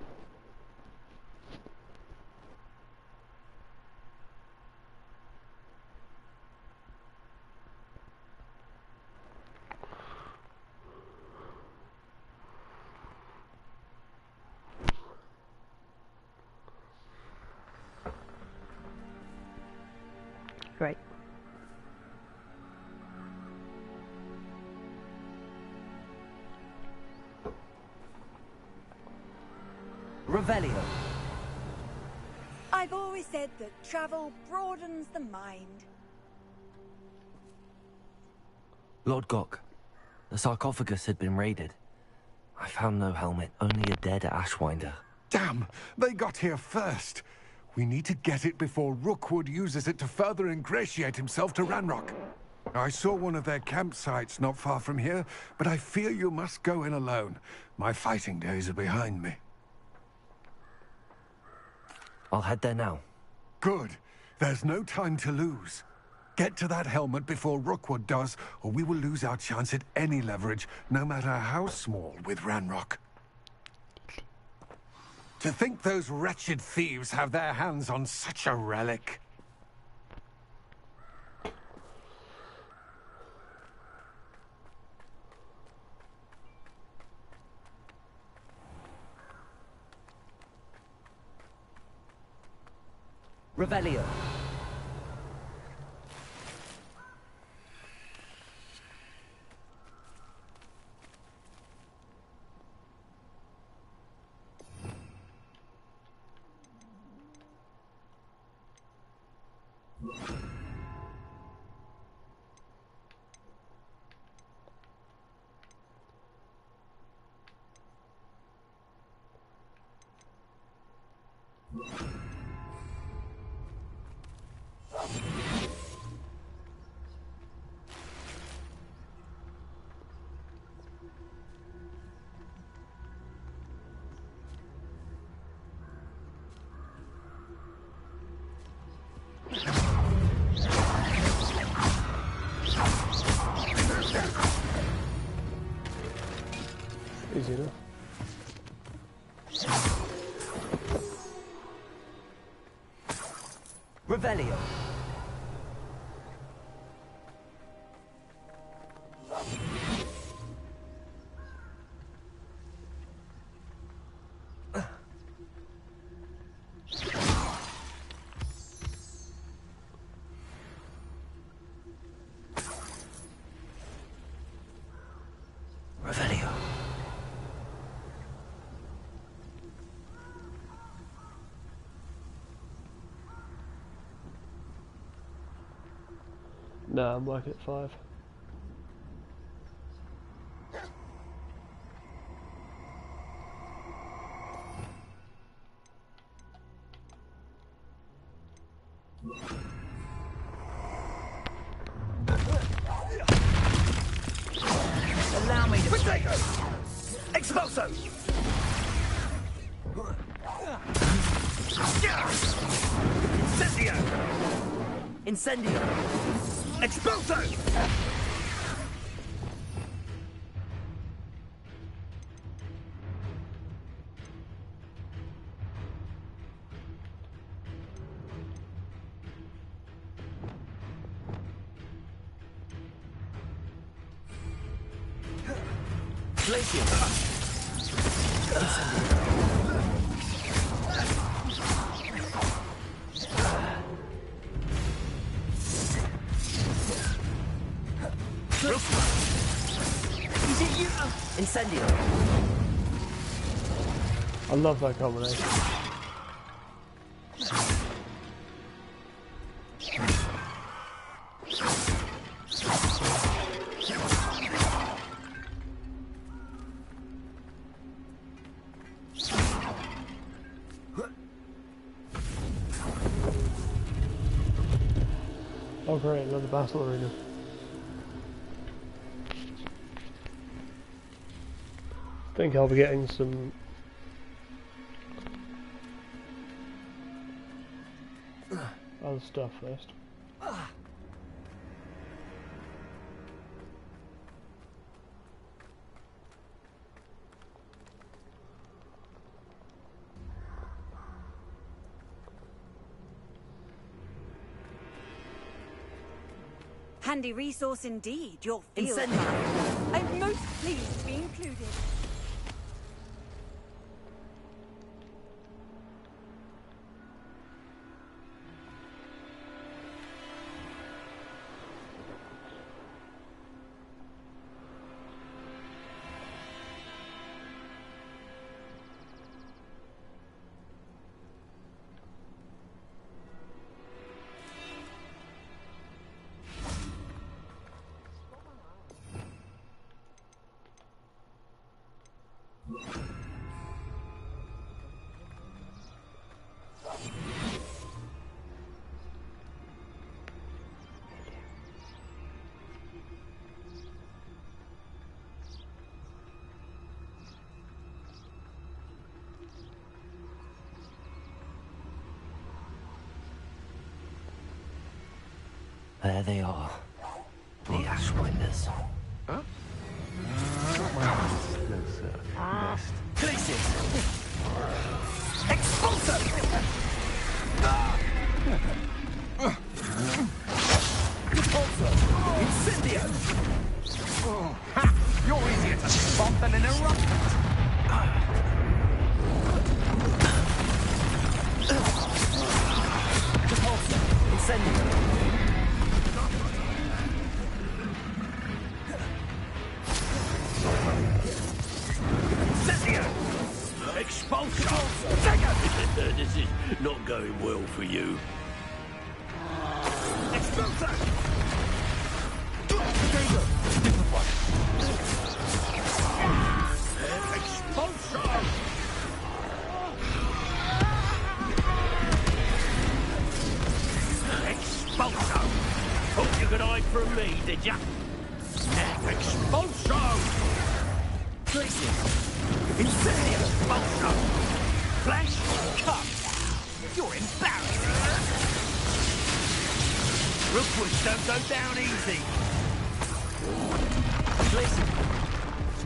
Great. Revelio. I've always said that travel broadens the mind. Lord Gok, the sarcophagus had been raided. I found no helmet, only a dead Ashwinder. Damn! They got here first. We need to get it before Rookwood uses it to further ingratiate himself to Ranrock. I saw one of their campsites not far from here, but I fear you must go in alone. My fighting days are behind me. I'll head there now. Good. There's no time to lose. Get to that helmet before Rookwood does, or we will lose our chance at any leverage, no matter how small, with Ranrock. To think those wretched thieves have their hands on such a relic. Revelio. Easy enough. Revelio. Revelio. No, I'm working at 5. Allow me to take her. Expulso. Incendio. Incendio. Expulso. Glacier. Is it you? Incendio. I love that combination. Oh great, another battle arena. I think I'll be getting some other stuff first. Handy resource indeed, your field. Incendio. I'm most pleased to be included. There they are. The Ashwinders. Huh? Places! Expulso! Repulso! Incendio! Ha! You're easier to spot than an eruptor! Repulso! Incendio! Expulsion! This is not going well for you. Expulsion! Expulsion! Expulsion! Thought you could hide from me, did ya? Expulsion! Places! Incendio! Expulsion! Flash! Cut! You're embarrassing! Rookwoods don't go down easy! Places!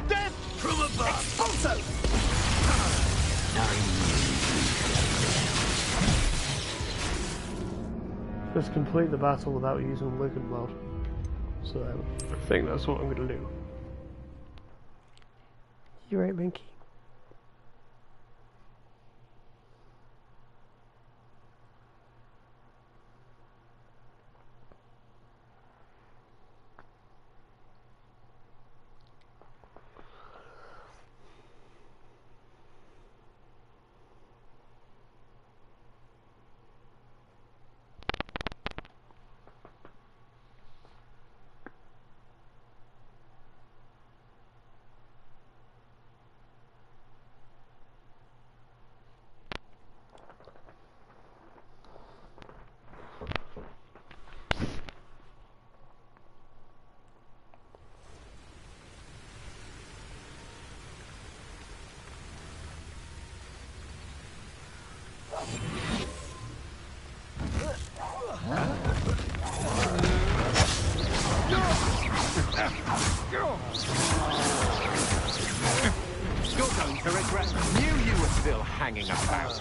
Death from above! Expulso! Just complete the battle without using Wicked Blood. So I think that's what I'm going to do. You right, Minky? You're going to regret. Knew you were still hanging about.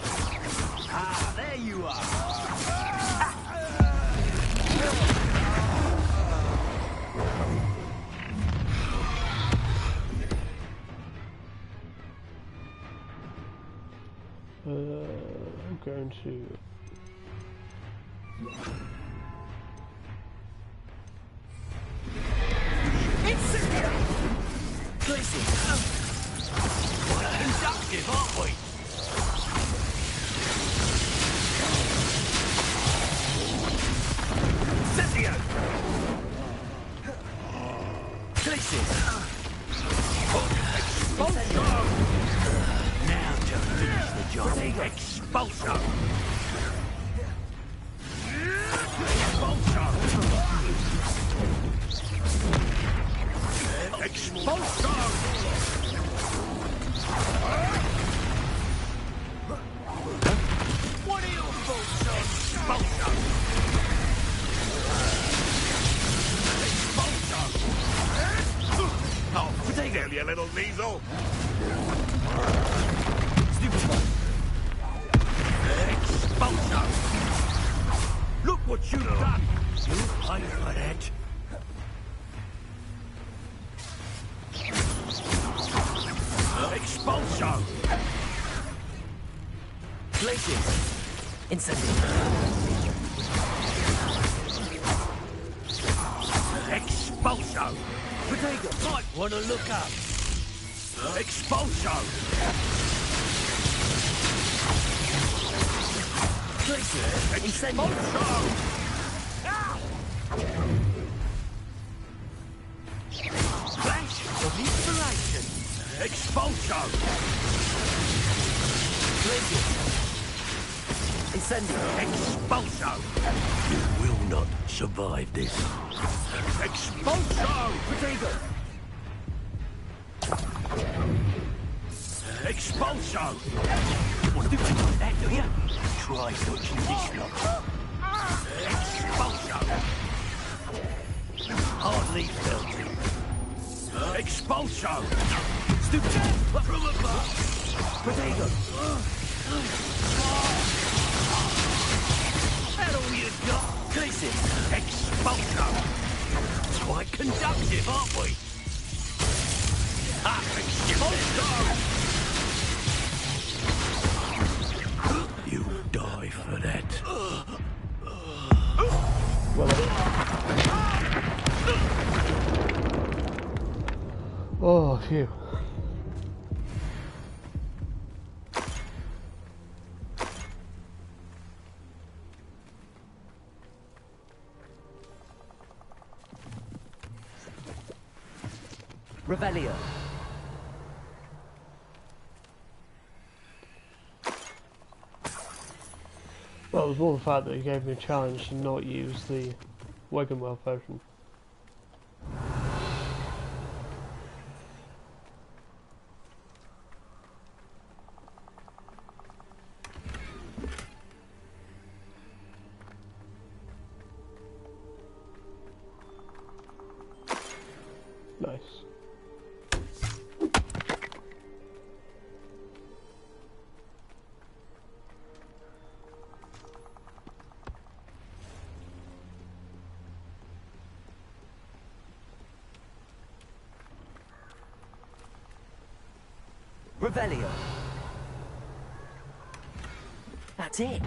Ah, there you are. I'm going to... Inductive, aren't we? Incendio! Places! Expulsion! Now to finish the job. Expulsion! Expulsion! Expulsion! What are your thoughts on expulsion? Expulsion! Oh, potato, you little weasel! Stupid one! Expulsion! Look what you've done! You pay for that! Incendio. Expulso! Protego! Might want to look up. Expulso! Incendio! Flash of inspiration! Expulso! Incendio! Expulso! You will not survive this. Expulso! Protego! Expulso! Want to do like that, do you? Try touching this lot. Expulso! Hardly felt it. Expulso! Stupid! From above! Protego! That all you got? Glacius! Expulso! Quite conductive, aren't we? Expulso! You die for that. Oh, phew. Revelio. Well, it was more the fact that he gave me a challenge to not use the Wegenwell potion. Nice. Revelio. That's it.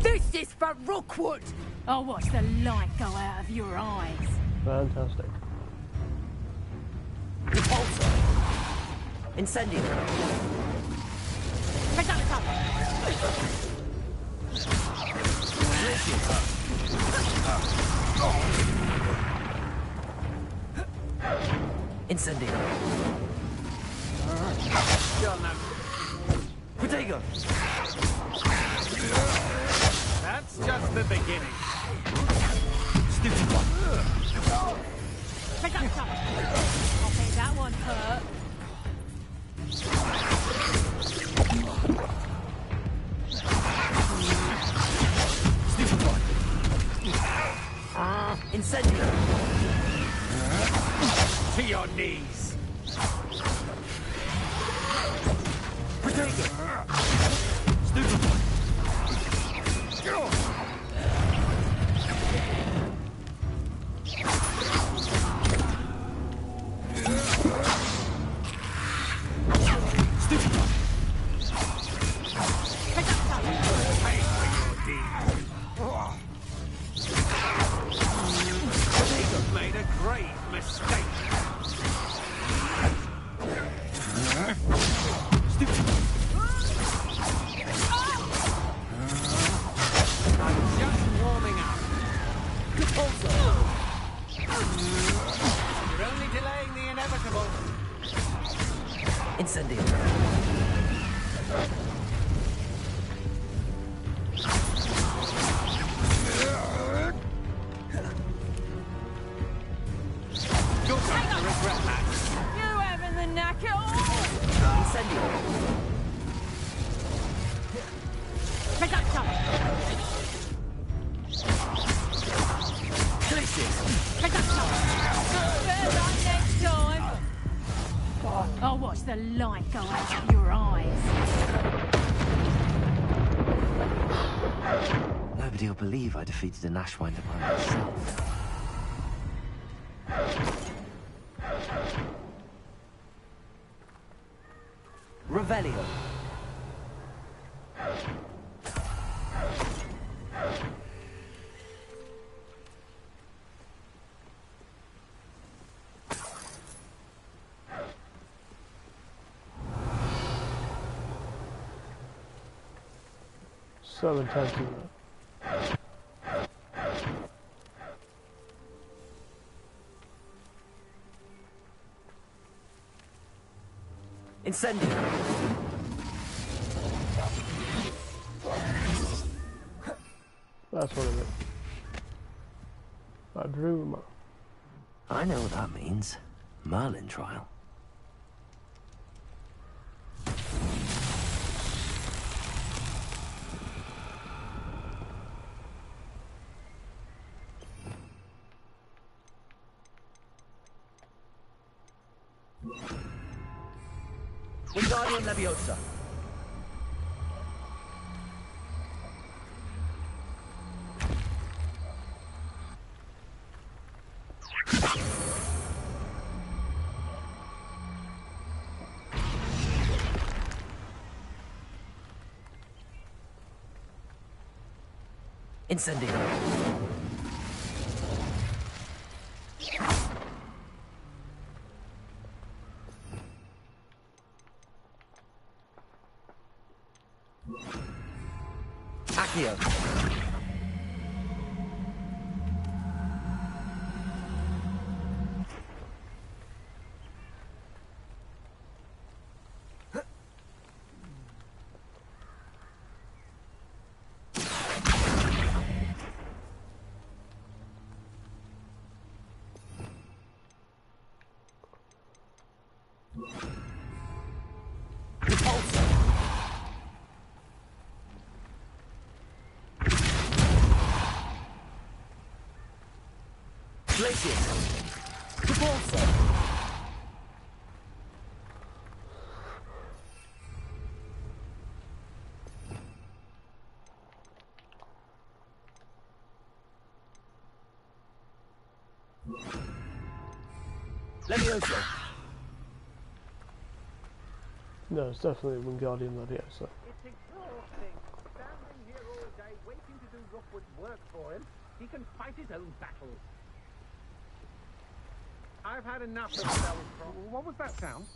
This is for Rookwood! I'll watch the light go out of your eyes. Fantastic. Repulsor. Incendio. Incendio. Protego. That's just the beginning. Stupid one. I think that one hurt. Stupid one. Incendio. To your knees. Protego. Stupid one. Made a grave mistake. I'm just warming up. You're only delaying the inevitable. Incendio. You're going to regret that. You having the knack at all? Incendio. Glacius. Better luck next time. I'll watch the light go out of your eyes. Nobody will believe I defeated an Ashwinder by myself. Revelio. So intense, isn't it? Incendio! That's what it is. A rumor. I know what that means. Merlin trial. Wingardium Leviosa. Incendio. Accio. Glacius. Repulsor. Leviosa. No, it's definitely Wingardium Leviosa. It's exhausting. Standing here all day waiting to do Rookwood's work for him. He can fight his own battles. I've had enough of spells. What was that sound?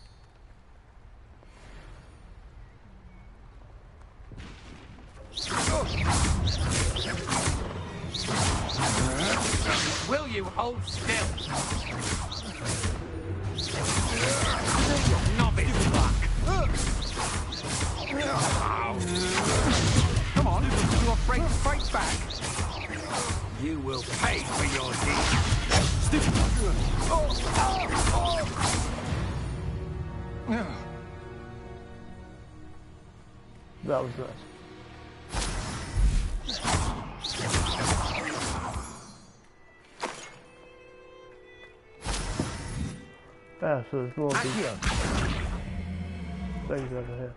Will you hold still? Novice luck. Come on, you afraid to fight back? You will pay for your deeds. Stupid. That was nice. Yeah, so there's more of these things over here.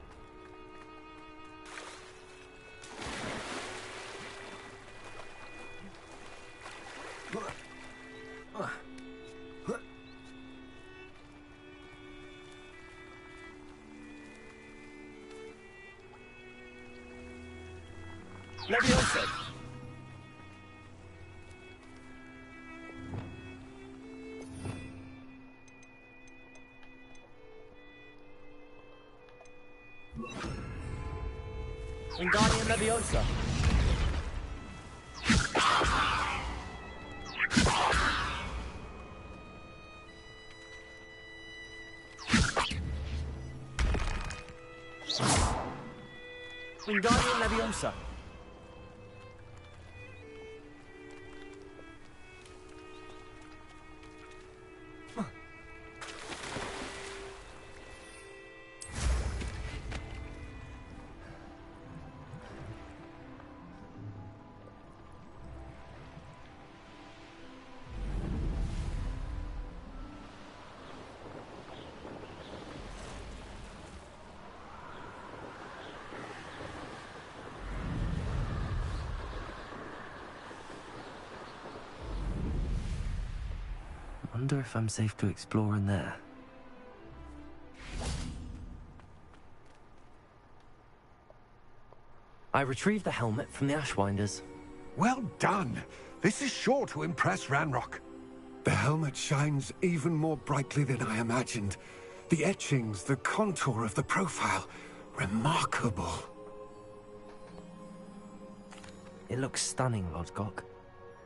Leviosa. Wingardium Leviosa. Wingardium Leviosa. I wonder if I'm safe to explore in there. I retrieved the helmet from the Ashwinders. Well done. This is sure to impress Ranrock. The helmet shines even more brightly than I imagined. The etchings, the contour of the profile, remarkable. It looks stunning, Lodgok.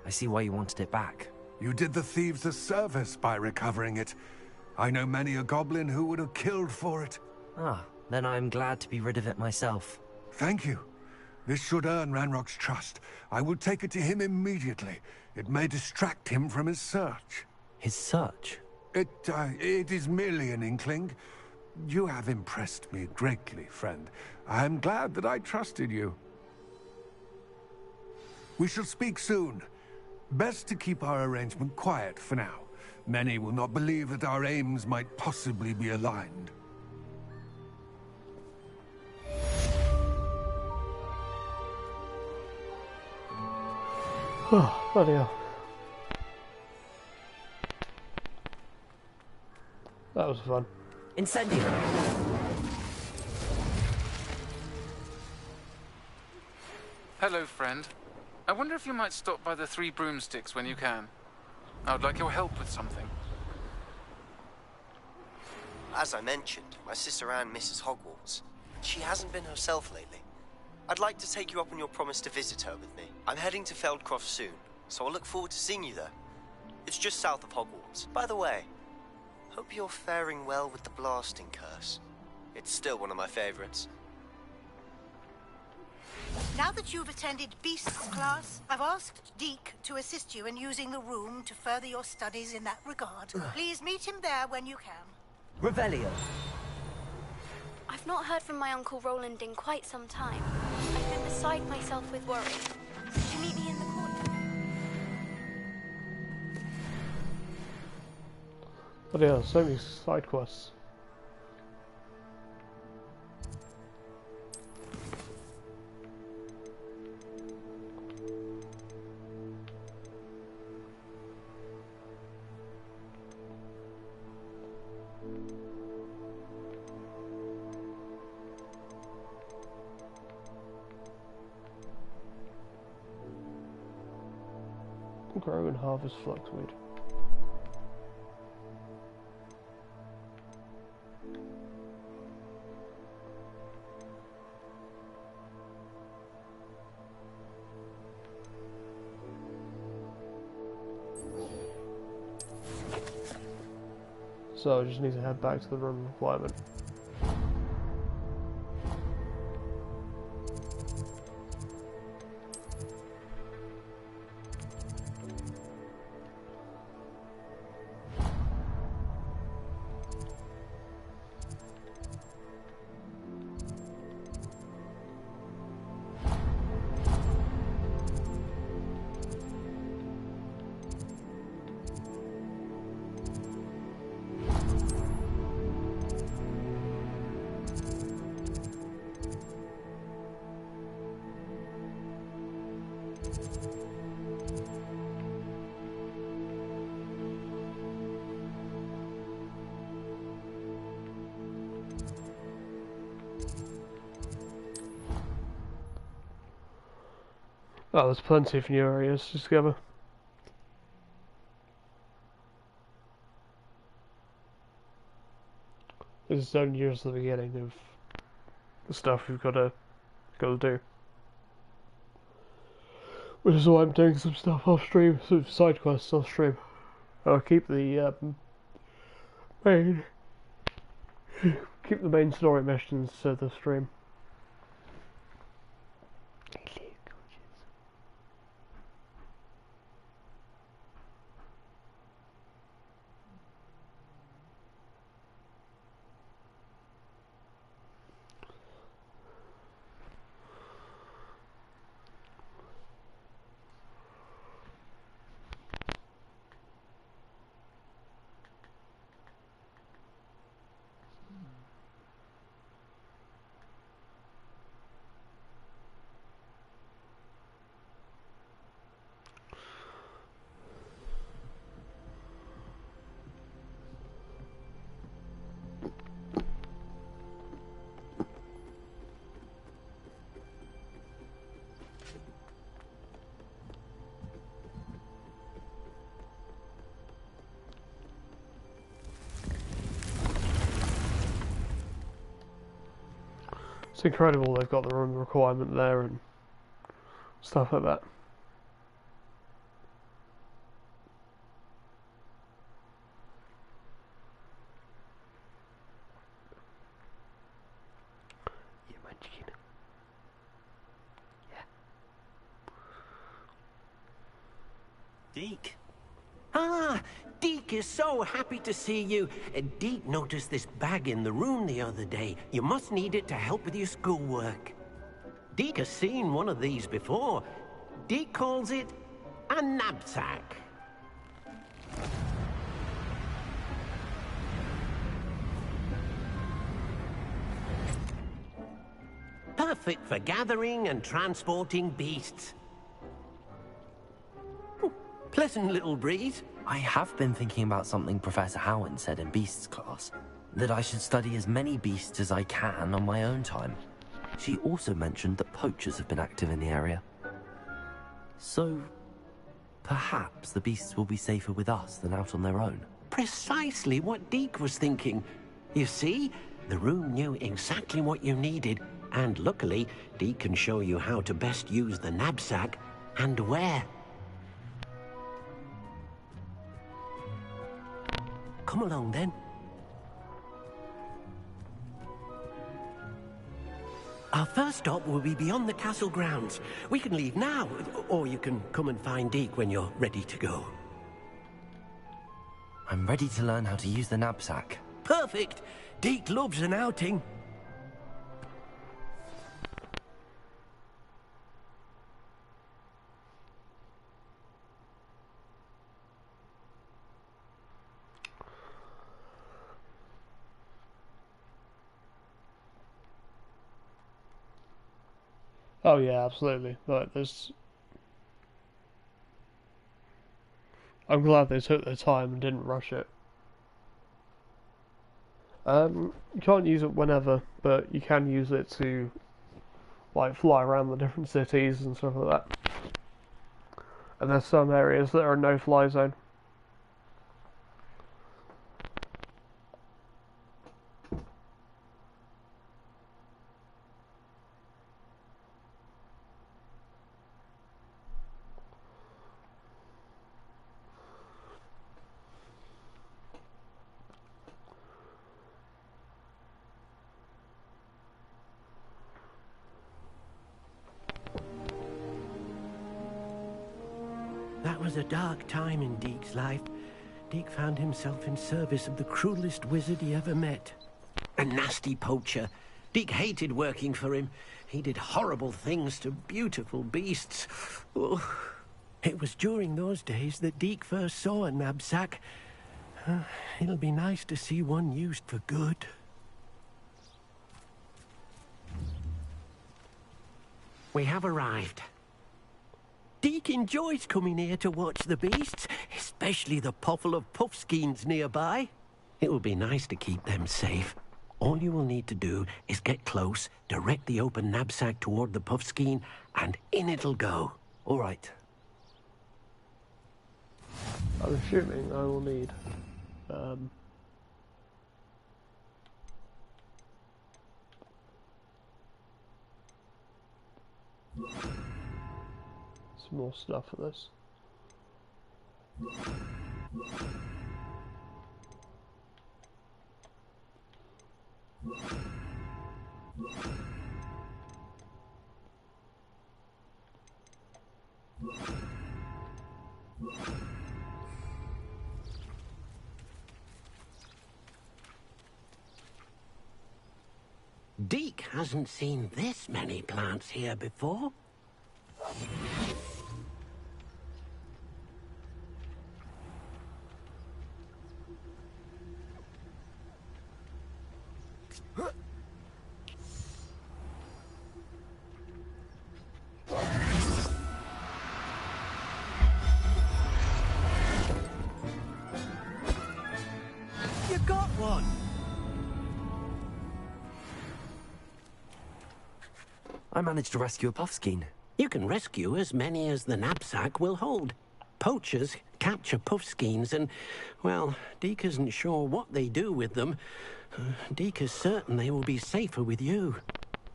I see why you wanted it back. You did the thieves a service by recovering it. I know many a goblin who would have killed for it. Ah, then I'm glad to be rid of it myself. Thank you. This should earn Ranrock's trust. I will take it to him immediately. It may distract him from his search. His search? It is merely an inkling. You have impressed me greatly, friend. I am glad that I trusted you. We shall speak soon. Best to keep our arrangement quiet for now. Many will not believe that our aims might possibly be aligned. Oh, bloody hell. That was fun. Incendio! Hello, friend. I wonder if you might stop by the Three Broomsticks when you can. I would like your help with something. As I mentioned, my sister Anne misses Hogwarts. She hasn't been herself lately. I'd like to take you up on your promise to visit her with me. I'm heading to Feldcroft soon, so I'll look forward to seeing you there. It's just south of Hogwarts. By the way, hope you're faring well with the blasting curse. It's still one of my favorites. Now that you've attended Beast's class, I've asked Deke to assist you in using the room to further your studies in that regard. Please meet him there when you can. Revelio. I've not heard from my Uncle Roland in quite some time. I've been beside myself with worry. Could you meet me in the corner? But yeah, so many side quests. Grow and harvest fluxweed. So I just need to head back to the room requirement. Oh, there's plenty of new areas to discover. This is only just the beginning of the stuff we've got to do. Which is why I'm doing some stuff off stream, some side quests off stream. I'll keep the main story missions to the stream. It's incredible they've got the room requirement there, and stuff like that. Deke? Ah, Deke is so happy to see you. Deke noticed this bag in the room the other day. You must need it to help with your schoolwork. Deke has seen one of these before. Deke calls it a knapsack. Perfect for gathering and transporting beasts. Pleasant little breeze. I have been thinking about something Professor Howen said in Beasts class. That I should study as many beasts as I can on my own time. She also mentioned that poachers have been active in the area. So, perhaps the beasts will be safer with us than out on their own. Precisely what Deke was thinking. You see, the room knew exactly what you needed, and luckily, Deke can show you how to best use the knapsack and where. Come along, then. Our first stop will be beyond the castle grounds. We can leave now, or you can come and find Deke when you're ready to go. I'm ready to learn how to use the knapsack. Perfect! Deke loves an outing. Oh yeah, absolutely. Like, I'm glad they took their time and didn't rush it. You can't use it whenever, but you can use it to, like, fly around the different cities and stuff like that. And there's some areas that are no-fly zone. That was a dark time in Deke's life. Deke found himself in service of the cruelest wizard he ever met. A nasty poacher. Deke hated working for him. He did horrible things to beautiful beasts. Oh. It was during those days that Deke first saw a knapsack. It'll be nice to see one used for good. We have arrived. Deke enjoys coming here to watch the beasts, especially the poffle of puffskeins nearby. It will be nice to keep them safe. All you will need to do is get close, direct the open knapsack toward the puffskein, and in it'll go. All right. I'm assuming I will need some more stuff for this. Deke hasn't seen this many plants here before. You got one! I managed to rescue a puffskein. You can rescue as many as the knapsack will hold. Poachers capture puffskeins and, well, Deke isn't sure what they do with them. Deke is certain they will be safer with you.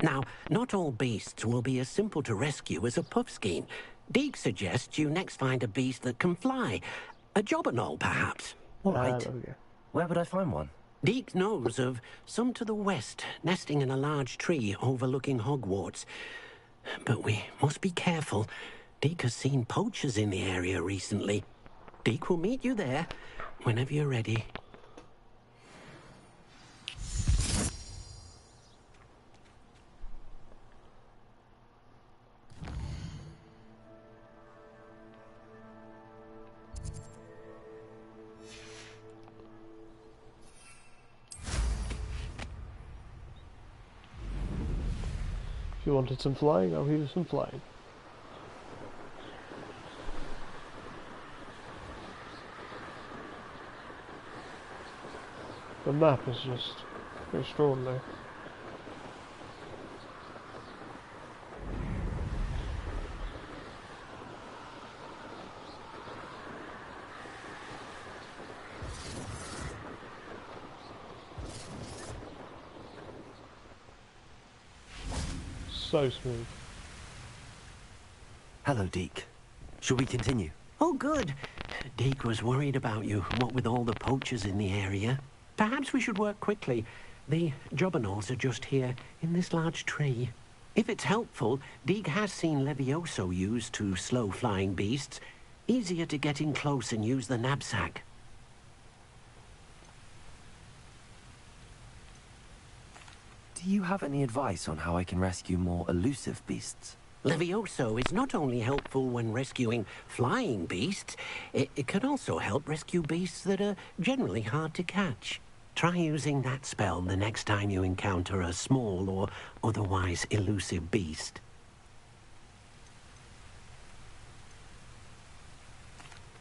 Now, not all beasts will be as simple to rescue as a puffskein. Deke suggests you next find a beast that can fly. A jobberknoll, perhaps. All right. There we go. Where would I find one? Deke knows of some to the west, nesting in a large tree overlooking Hogwarts. But we must be careful. Deke has seen poachers in the area recently. Deke will meet you there whenever you're ready. If you wanted some flying, I'll give you some flying. The map is just extraordinary. So smooth. Hello, Deke. Shall we continue? Oh, good. Deke was worried about you, what with all the poachers in the area. Perhaps we should work quickly. The jobberknolls are just here, in this large tree. If it's helpful, Deke has seen Levioso used to slow flying beasts. Easier to get in close and use the knapsack. Do you have any advice on how I can rescue more elusive beasts? Levioso is not only helpful when rescuing flying beasts, it can also help rescue beasts that are generally hard to catch. Try using that spell the next time you encounter a small or otherwise elusive beast.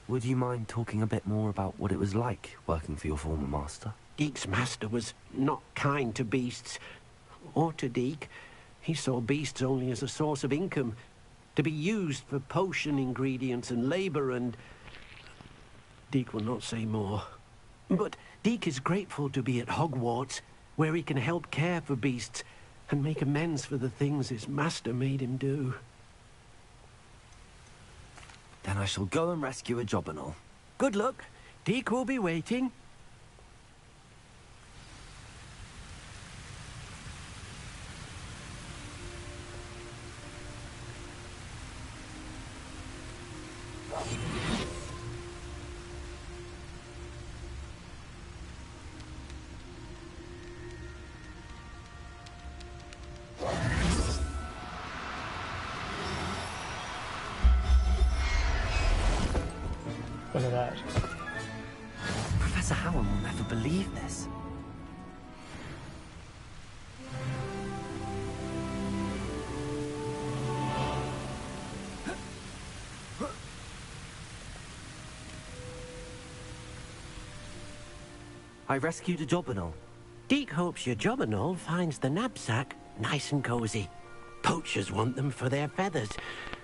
Would you mind talking a bit more about what it was like working for your former master? Deke's master was not kind to beasts, or to Deke. He saw beasts only as a source of income, to be used for potion ingredients and labor, and Deke will not say more. But Deke is grateful to be at Hogwarts, where he can help care for beasts and make amends for the things his master made him do. Then I shall go and rescue a jobberknoll. Good luck. Deke will be waiting. Look at that. Professor Howard will never believe this. I rescued a jobberknoll. Deke hopes your jobberknoll finds the knapsack nice and cozy. Poachers want them for their feathers,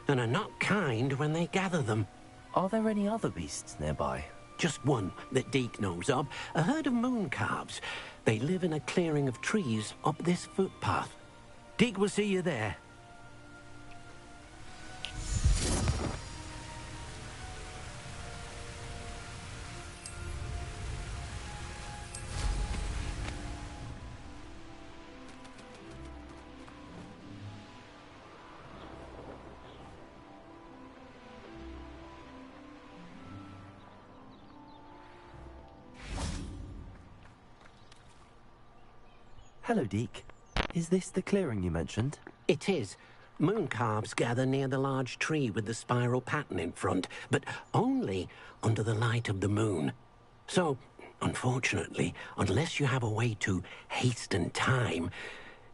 and are not kind when they gather them. Are there any other beasts nearby? Just one that Deke knows of, a herd of moon calves. They live in a clearing of trees up this footpath. Deke will see you there. Hello, Deke. Is this the clearing you mentioned? It is. Moon calves gather near the large tree with the spiral pattern in front, but only under the light of the moon. So, unfortunately, unless you have a way to hasten time,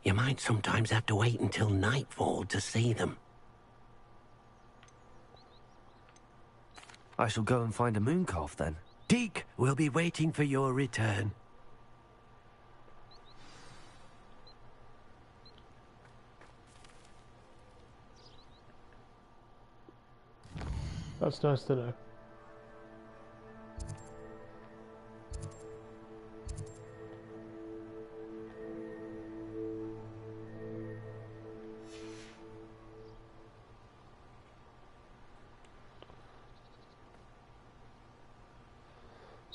you might sometimes have to wait until nightfall to see them. I shall go and find a moon calf then. Deke will be waiting for your return. That's nice to know.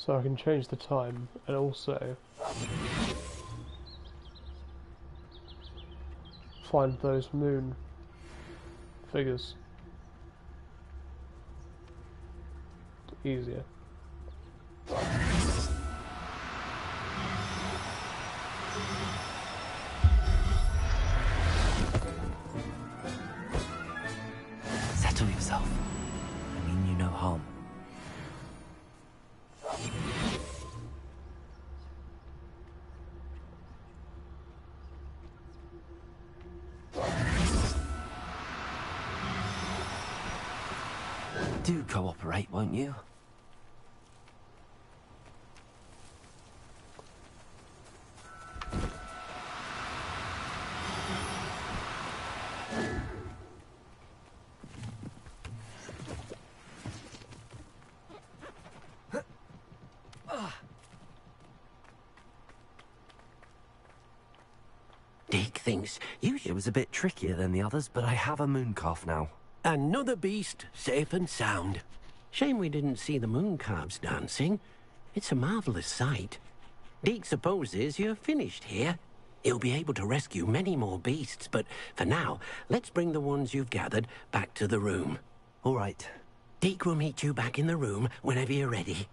So I can change the time and also find those moon figures easier. Settle yourself. I mean you no harm. Do cooperate, won't you? Deke thinks you should... It was a bit trickier than the others, but I have a mooncalf now. Another beast, safe and sound. Shame we didn't see the mooncalves dancing. It's a marvelous sight. Deke supposes you're finished here. He'll be able to rescue many more beasts, but for now, let's bring the ones you've gathered back to the room. All right. Deke will meet you back in the room whenever you're ready.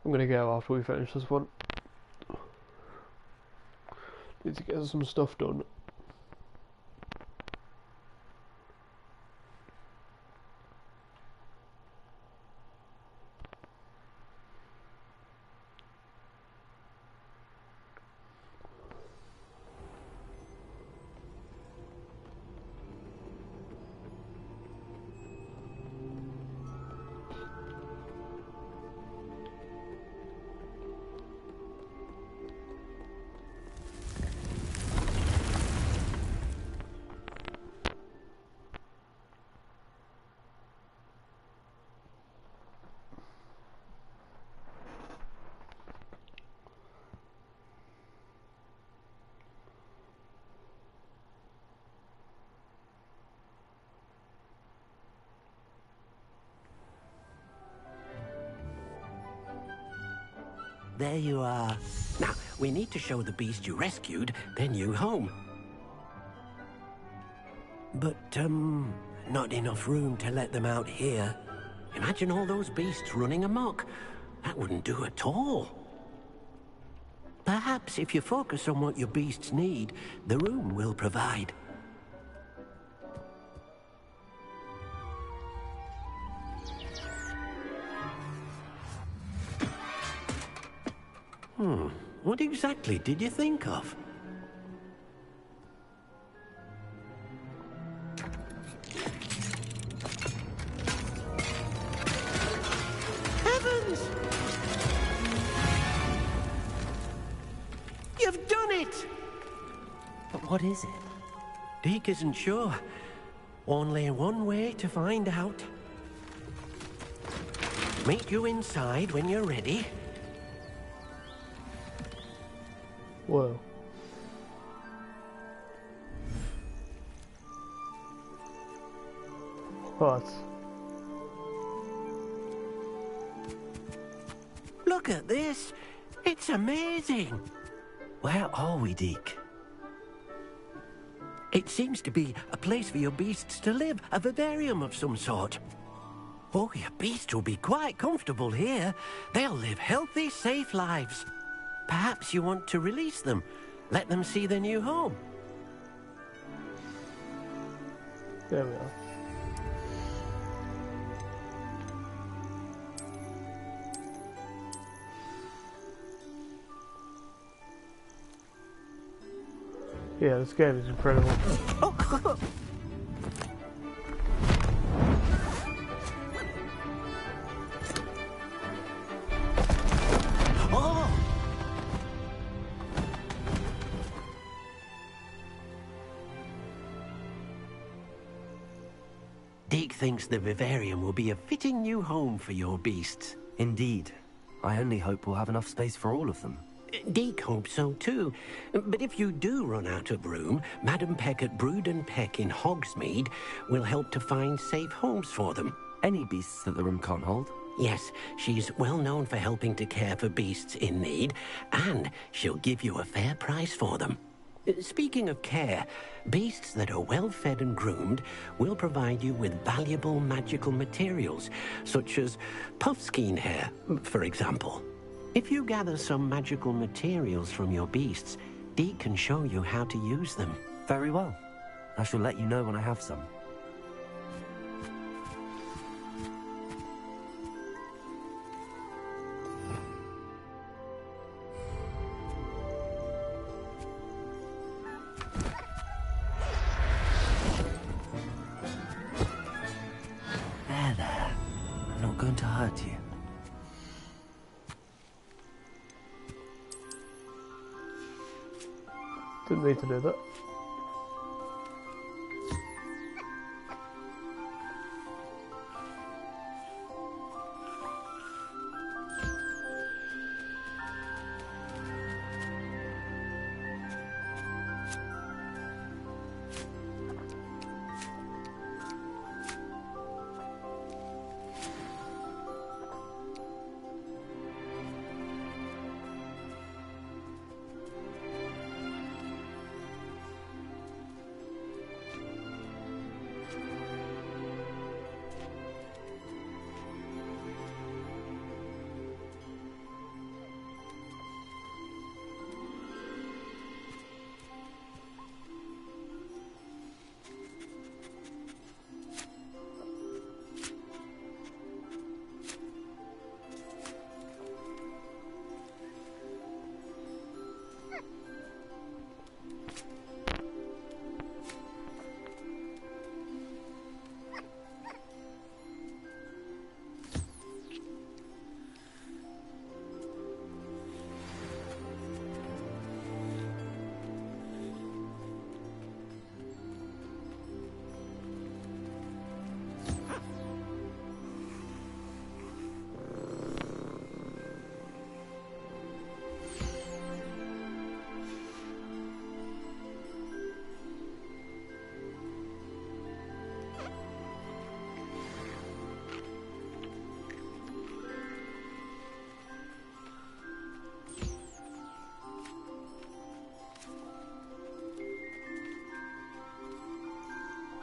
I'm gonna go after we finish this one. Need to get some stuff done. There you are. Now, we need to show the beast you rescued their new home. But, not enough room to let them out here. Imagine all those beasts running amok. That wouldn't do at all. Perhaps if you focus on what your beasts need, the room will provide. What exactly did you think of? Heavens! You've done it! But what is it? Deke isn't sure. Only one way to find out. Meet you inside when you're ready. Whoa. What? Look at this. It's amazing. Where are we, Deke? It seems to be a place for your beasts to live, a vivarium of some sort. Oh, your beasts will be quite comfortable here. They'll live healthy, safe lives. Perhaps you want to release them. Let them see their new home. There we are. Yeah, this game is incredible. Deke thinks the vivarium will be a fitting new home for your beasts. Indeed. I only hope we'll have enough space for all of them. Deke hopes so too. But if you do run out of room, Madam Peck at Brood and Peck in Hogsmeade will help to find safe homes for them. Any beasts that the room can't hold? Yes, she's well known for helping to care for beasts in need, and she'll give you a fair price for them. Speaking of care, beasts that are well fed and groomed will provide you with valuable magical materials, such as puffskein hair, for example. If you gather some magical materials from your beasts, Deke can show you how to use them. Very well. I shall let you know when I have some. There. I'm not going to hurt you. Didn't need to do that.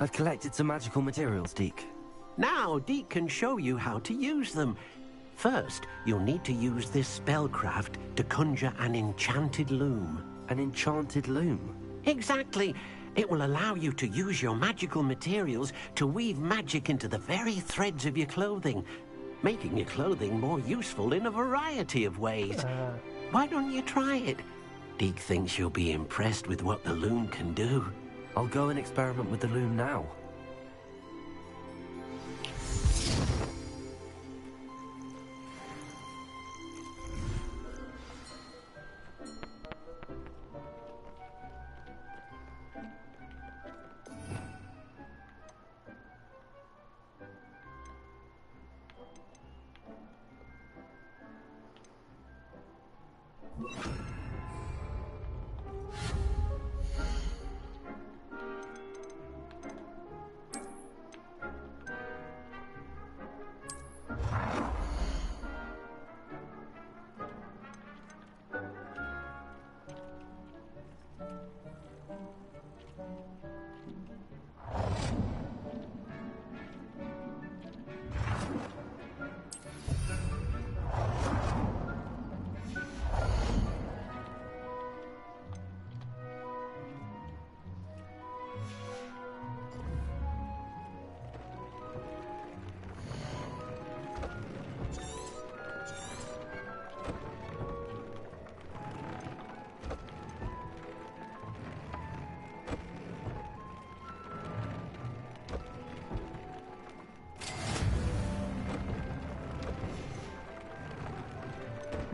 I've collected some magical materials, Deke. Now Deke can show you how to use them. First, you'll need to use this spellcraft to conjure an enchanted loom. An enchanted loom? Exactly. It will allow you to use your magical materials to weave magic into the very threads of your clothing, making your clothing more useful in a variety of ways. Why don't you try it? Deke thinks you'll be impressed with what the loom can do. I'll go and experiment with the loom now.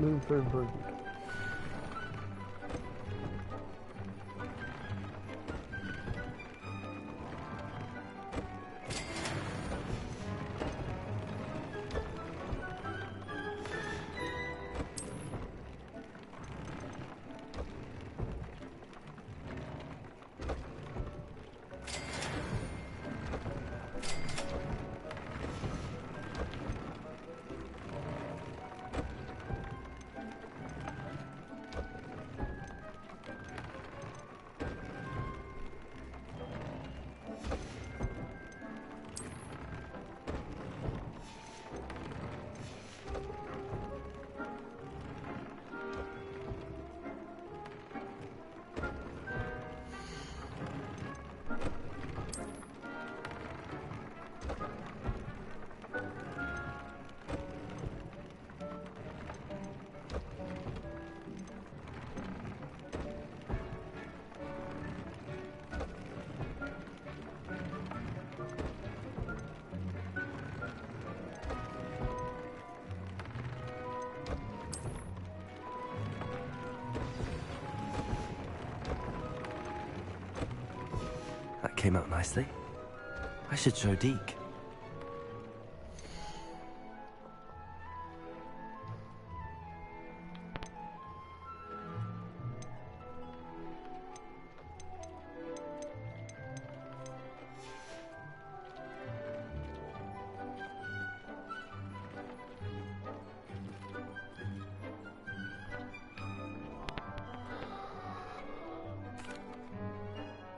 Move for improvement. That came out nicely. I should show Deke.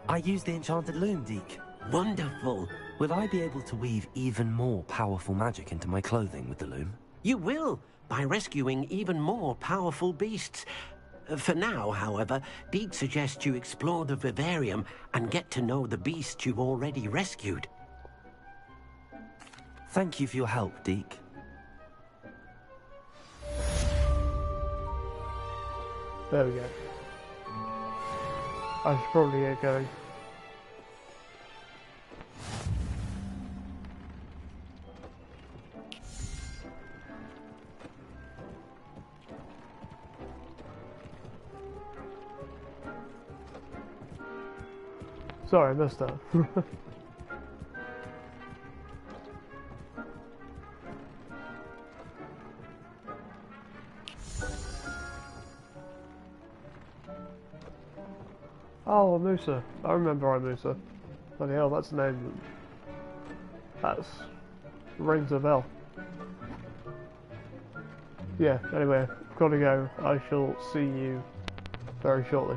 I used the enchanted loom, Deke. Wonderful. Will I be able to weave even more powerful magic into my clothing with the loom? You will, by rescuing even more powerful beasts. For now, however, Deke suggests you explore the vivarium and get to know the beasts you've already rescued. Thank you for your help, Deke. There we go. I should probably get going. Sorry, I missed that. Oh, Musa. I remember Musa. Bloody hell, that's a name that's rings a bell. Yeah, anyway, gotta go. I shall see you very shortly.